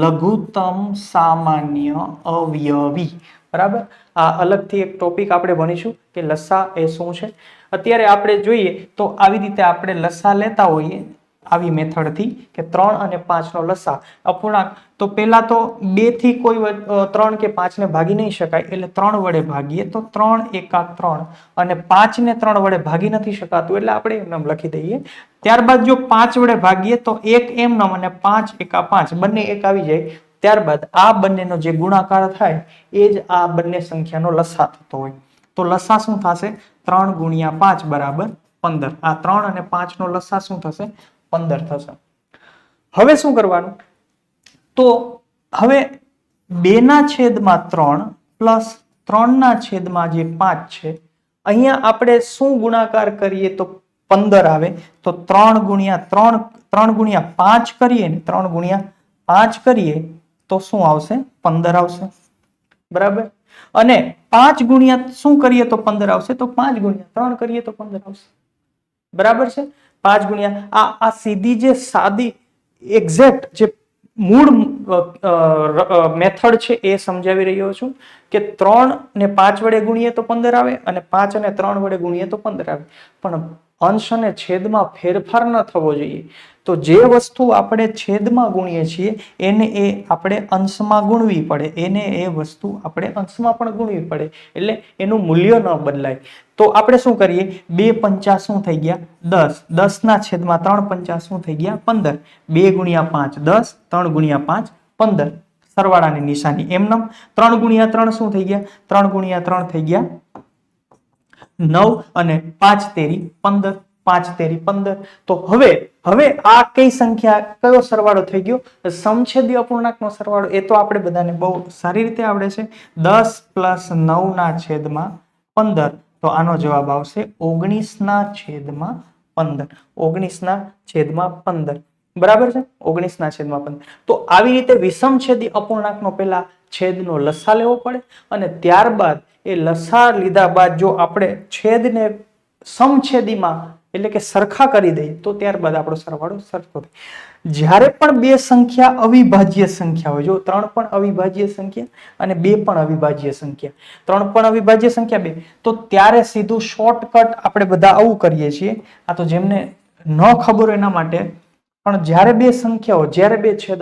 લઘુત્તમ સામાન્ય અવયવી. બરાબર. આ અલગથી એક ટોપિક આપણે ભણીશું કે લસા એ શું છે. અત્યારે આપણે જોઈએ તો આવી રીતે આપણે લસા લેતા હોઈએ આવી મેથડથી કે 3 અને 5 નો લસા અપૂર્ણાંક. તો પહેલા તો 2 થી કોઈ 3 કે 5 ને ભાગી નહીં શકાય, એટલે 3 વડે ભાગીએ તો 3 એકા 3 અને 5 ને 3 વડે ભાગી નથી શકાતું એટલે આપણે એમનેમ લખી દઈએ. ત્યારબાદ જો 5 વડે ભાગીએ તો 1 એમનેમ અને 5 એકા 5 બંને 1 આવી જાય. ત્યારબાદ આ બંનેનો જે ગુણાકાર થાય એ જ આ બંને સંખ્યાનો લસા થતો હોય. તો લસા શું થશે? 3 × 5 = 15. આ 3 અને 5 નો લસા શું થશે? 15 થશે. હવે શું કરવાનું? તો હવે 2/3 + 3/5 છે. અહીંયા આપણે શું ગુણાકાર કરીએ તો 15 આવે. તો 3 × 5 કરીએ ને 3 × 5 કરીએ તો શું આવશે? 15 આવશે. બરાબર. અને 5 ગુણ્યા શું કરીએ તો 15 આવશે? તો 5 × 3 કરીએ તો 15 આવશે. બરાબર છે. 5 ગુણ્યા આ સીધી જે સાદી એક્ઝેક્ટ જે મૂળ મેથડ છે એ સમજાવી રહ્યો છું કે 3 ને 5 વડે ગુણીએ તો 15 આવે અને 5 અને 3 વડે ગુણીએ તો 15 આવે. પણ અંશ અને છેદમાં ફેરફાર ન થવો જોઈએ. તો જે વસ્તુ આપણે છેદમાં ગુણીએ છીએ એને એ આપણે અંશમાં ગુણવી પડે, એને એ વસ્તુ આપણે અંશમાં પણ ગુણવી પડે, એટલે એનું મૂલ્ય ન બદલાય. તો આપણે શું કરીએ? 2 પંચા શું થઈ ગયા? 10. 10/3 શું થઈ ગયા? 15. 2 × 5 10, 3 × 5 15. સરવાળાની નિશાની એમનેમ. 3 × 3 શું થઈ ગયા? 3 × 3 થઈ ગયા 9 અને 5 તેરી 15. 5 તેરી 15. તો હવે આ કઈ સંખ્યા, કયો સરવાળો થઈ ગયો? સમછેદી અપૂર્ણાંકનો સરવાળો. એ તો આપણે બધાને બહુ સારી રીતે આવડે છે. 10 + 9/15. તો આનો જવાબ આવશે 19/15. 19/15. બરાબર છે. 19/15. તો આવી રીતે વિષમછેદી અપૂર્ણાંકનો પહેલા છેદનો લસા લેવો પડે અને ત્યારબાદ એ લસા લીધા બાદ જો આપણે છેદને સમછેદીમાં એટલે કે સરખા કરી દઈએ તો ત્યારબાદ આપણો સરવાળો સરખો થાય. જ્યારે પણ બે સંખ્યા અવિભાજ્ય સંખ્યા હોય, જો 3 પણ અવિભાજ્ય સંખ્યા અને 2 પણ અવિભાજ્ય સંખ્યા, 3 પણ અવિભાજ્ય સંખ્યા 2, તો ત્યારે સીધું શોર્ટકટ આપણે બધા આવું કરીએ છીએ. આ તો જેમને ન ખબર એના માટે. પણ જ્યારે બે સંખ્યાઓ, જ્યારે બે છેદ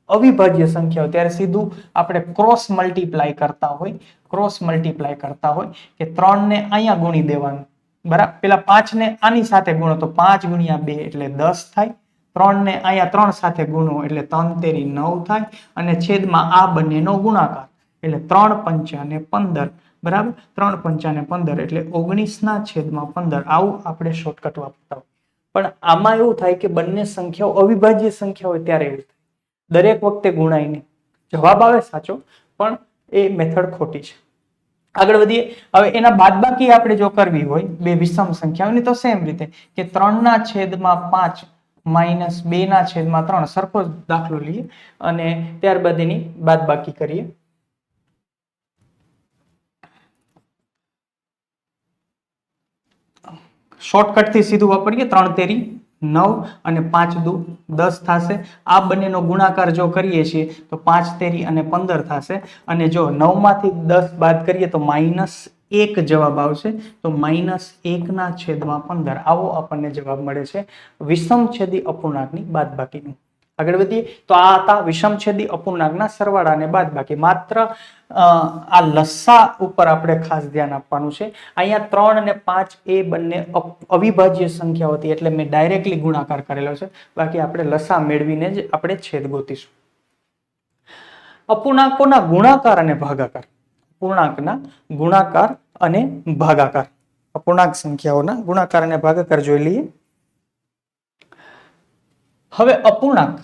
અવિભાજ્ય સંખ્યાઓ, ત્યારે સીધું આપણે ક્રોસ મલ્ટીપ્લાય કરતા હોય કે 3 ને અહીંયા ગુણી દેવાનું. બરાબર. પેલા 5 ને આની સાથે ગુણો તો 5 × 2 એટલે 10 થાય. 3 ને અહીંયા 3 સાથે ગુણો એટલે 3 તેરી 9 થાય અને છેદમાં આ બંનેનો ગુણાકાર એટલે 3 પંચા ને 15, બરાબર. 3 પંચા ને 15 એટલે 19/15. આવું આપણે શોર્ટકટ વાપરતા હોય. પણ આમાં એવું થાય કે બંને સંખ્યાઓ અવિભાજ્ય સંખ્યા હોય ત્યારે એવું થાય, દરેક વખતે ગુણાય નહીં. જવાબ આવે સાચો, પણ એ મેથડ ખોટી છે. આગળ વધીએ. હવે એના બાદબાકી આપણે જો કરવી હોય બે વિષમ સંખ્યાઓની તો સેમ રીતે કે 3/5 માઇનસ 2/3 સરખો દાખલો લઈએ અને ત્યારબાદ એની બાદબાકી કરીએ. શોર્ટકટ થી સીધું વાપરીએ. 3 તેરી 9 અને 5 દુ 10 થશે. આ બંનેનો ગુણાકાર જો કરીએ છીએ તો 5 તેરી અને 15 થશે અને જો 9 માંથી 10 બાદ કરીએ તો -1 જવાબ આવશે. તો -1/15 આવો આપણને જવાબ મળે છે વિષમછેદી અપૂર્ણાંકની બાદબાકીનું. આગળ વધીએ તો આ હતા વિષમછેદી અપૂર્ણાંકના સરવાળા અને બાદબાકી. માત્ર આ લસા ઉપર આપણે ખાસ ધ્યાન આપવાનું છે. અહીંયા 3 અને 5 એ બંને અવિભાજ્ય સંખ્યાઓ હતી એટલે મેં ડાયરેક્ટલી ગુણાકાર કરેલો છે. બાકી આપણે લસા મેળવીને જ આપણે છેદ ગોતીશું. અપૂર્ણાંકોના ગુણાકાર અને ભાગાકાર. અપૂર્ણાંકના ગુણાકાર અને ભાગાકાર. અપૂર્ણાંક સંખ્યાઓના ગુણાકાર અને ભાગાકાર જોઈ લઈએ. હવે અપૂર્ણાંક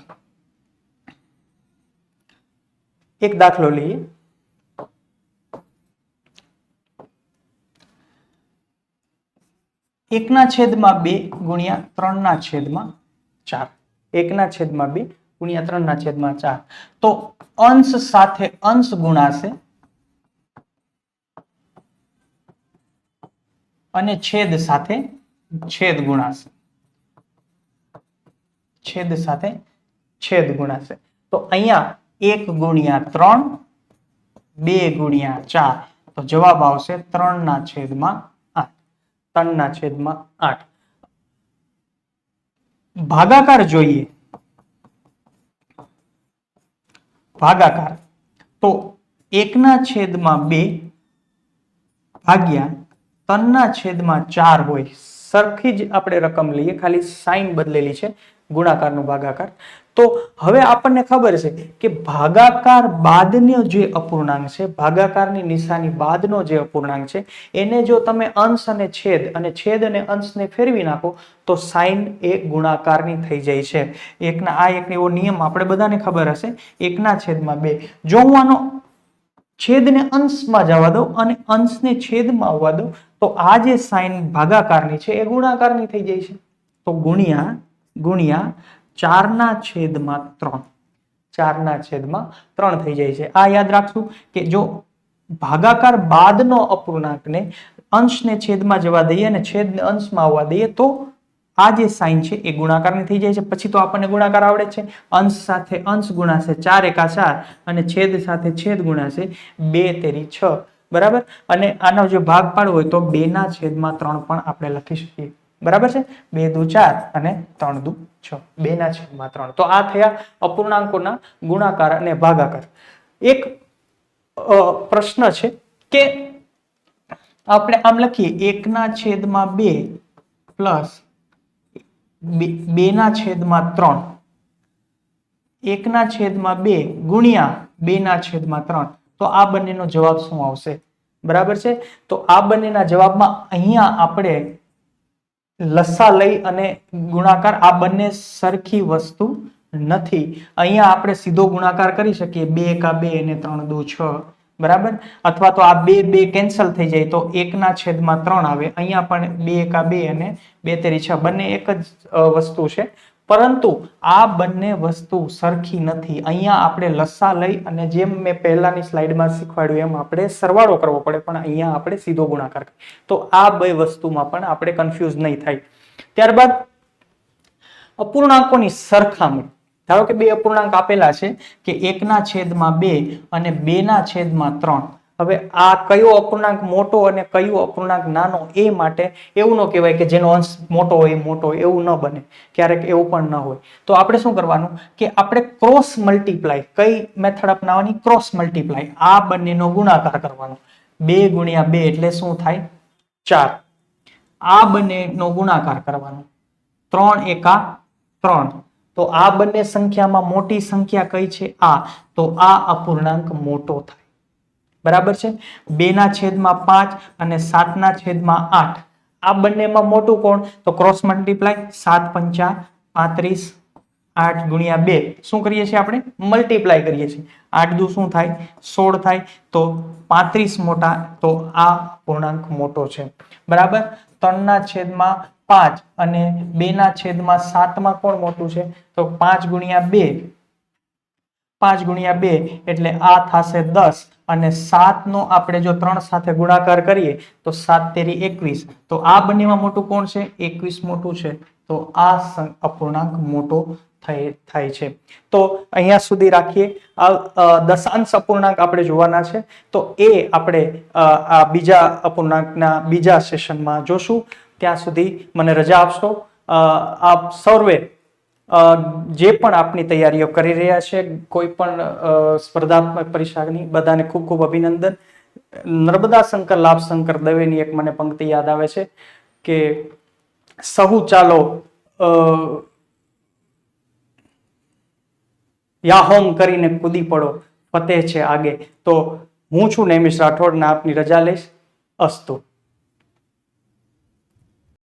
એક દાખલો લઈએ. એકના છેદમાં 2 ગુણ્યા 3/4. 1/2 ગુણ્યા 3/4. તો અંશ સાથે અંશ ગુણાશે અને છેદ સાથે છેદ ગુણાશે. છેદ સાથે છેદ ગુણાશે. તો અહીંયા 1 ગુણ્યા 3, 2 ગુણ્યા 4. તો જવાબ આવશે 3/8. 3/8. ભાગાકાર જોઈએ. ભાગાકાર તો 1/2 ભાગ્યા 3/4 હોય. સરખી જ આપણે રકમ લઈએ, ખાલી સાઈન બદલેલી છે. ગુણાકારનો ભાગાકાર. તો હવે આપણને ખબર છે કે ભાગાકાર બાદનો જે અપૂર્ણાંક છે, ભાગાકારની નિશાની બાદનો જે અપૂર્ણાંક છે, એને જો તમે અંશ અને છેદ અને અંશને ફેરવી નાખો તો સાઈન એ ગુણાકારની થઈ જાય છે. એક એવો નિયમ આપણે બધાને ખબર હશે, 1/2. જો હું આનો છેદને અંશમાં જવા દઉં અને અંશને છેદમાં આવવા દઉં તો આ જે સાઈન ભાગાકારની છે એ ગુણાકારની થઈ જાય છે. તો ગુણ્યા 4/3. 4/3 થઈ જાય છે. આ યાદ રાખશું કે જો ભાગાકાર બાદનો અપૂર્ણાંકને અંશને છેદમાં જવા દઈએ અને છેદને અંશમાં આવવા દઈએ તો આ જે સાઈન છે એ ગુણાકારની થઈ જાય છે. પછી તો આપણને ગુણાકાર આવડે છે. અંશ સાથે અંશ ગુણાશે 4 એકા 4 અને છેદ સાથે છેદ ગુણાશે 2 તેરી 6, બરાબર. અને આનો જો ભાગ પાડવો હોય તો 2/3 પણ આપણે લખી શકીએ, બરાબર છે. 2 દુ 4 અને 3 દુ 6. 2/3. તો આ થયા અપૂર્ણાંકોના ગુણાકાર અને ભાગાકાર. એક પ્રશ્ન છે કે આપણે આમ લખીએ 1/2 પ્લસ 2/3. 1/2 ગુણ્યા 2/3. તો આ બંનેનો જવાબ શું આવશે? બરાબર છે. તો આ બંનેના જવાબમાં અહીંયા આપણે લસા લઈ અને ગુણાકાર, આ બંને સરખી વસ્તુ નથી. અહીંયા આપણે સીધો ગુણાકાર કરી શકીએ. 2 એકા 2 અને 3 દુ 6, બરાબર. અથવા તો આ 2 કેન્સલ થઈ જાય તો 1/3 આવે. અહીંયા પણ 2 એકા 2 અને 2 તેરી 6 બંને એક જ વસ્તુ છે. પરંતુ આ બંને વસ્તુ સરખી નથી. અહીંયા આપણે લસા લઈ અને જેમ મેં પહેલાની સ્લાઇડમાં શીખવાડ્યું એમ આપણે સરવાળો કરવો પડે, પણ અહીંયા આપણે સીધો ગુણાકાર કરીએ. તો આ બે વસ્તુમાં પણ આપણે કન્ફ્યુઝ નહીં થાય. ત્યારબાદ અપૂર્ણાંકોની સરખામણી. ધારો કે બે અપૂર્ણાંક આપેલા છે કે 1/2 અને 2/3. હવે આ કયો અપૂર્ણાંક મોટો અને કયો અપૂર્ણાંક નાનો, એ માટે એવું ન કહેવાય કે જેનો અંશ મોટો હોય મોટો, એવું ન બને. ક્યારેક એવું પણ ન હોય. તો આપણે શું કરવાનું કે આપણે ક્રોસ મલ્ટીપ્લાય, કઈ મેથડ અપનાવવાની? Cross multiply. આ બંનેનો ગુણાકાર કરવાનો. 2 ગુણ્યા 2 એટલે શું થાય? 4. આ બંનેનો ગુણાકાર કરવાનો. 3 એકા 3 તો આ બંને સંખ્યામાં મોટી સંખ્યા કઈ છે? આ. તો આ અપૂર્ણાંક મોટો થાય. બરાબર છે. 2/5 અને 7/8. આ બંનેમાં મોટું કોણ? તો ક્રોસ મલ્ટીપ્લાય. 7 પંચા 35, 8 ગુણ્યા 2 શું કરીએ છીએ આપણે? મલ્ટીપ્લાય કરીએ છીએ. 8 દુ શું થાય? 16 થાય. તો 35 મોટા. તો આ પૂર્ણાંક મોટો છે. બરાબર. 3/5 અને 2/7 માં કોણ મોટું છે? તો 5 ગુણ્યા 2. 5 ગુણ્યા 2 એટલે આ થશે 10 અને 7 નો આપણે જો 3 સાથે ગુણાકાર કરીએ તો 7 તેરી 21. તો આ બંનેમાં મોટું કોણ છે? 21 મોટું છે. તો આ અપૂર્ણાંક મોટો થાય છે. તો અહીંયા સુધી રાખીએ. દશાંશ અપૂર્ણાંક આપણે જોવાના છે. તો એ આપણે આ બીજા અપૂર્ણાંકના બીજા સેશનમાં જોશું. ત્યાં સુધી મને રજા આપશો. આપ સર્વે જે પણ આપની તૈયારીઓ કરી રહ્યા છે, કોઈ પણ સ્પર્ધાત્મક પરીક્ષાની, બધાને ખૂબ ખૂબ અભિનંદન. નર્મદા શંકર લાભ શંકર દવેની એક મને પંક્તિ યાદ આવે છે કે સહુ ચાલો યાહોમ કરીને કૂદી પડો, ફતેહ છે આગે. તો હું છું નૈમિષ રાઠોડ ને આપની રજા લઈશ. અસ્તુ.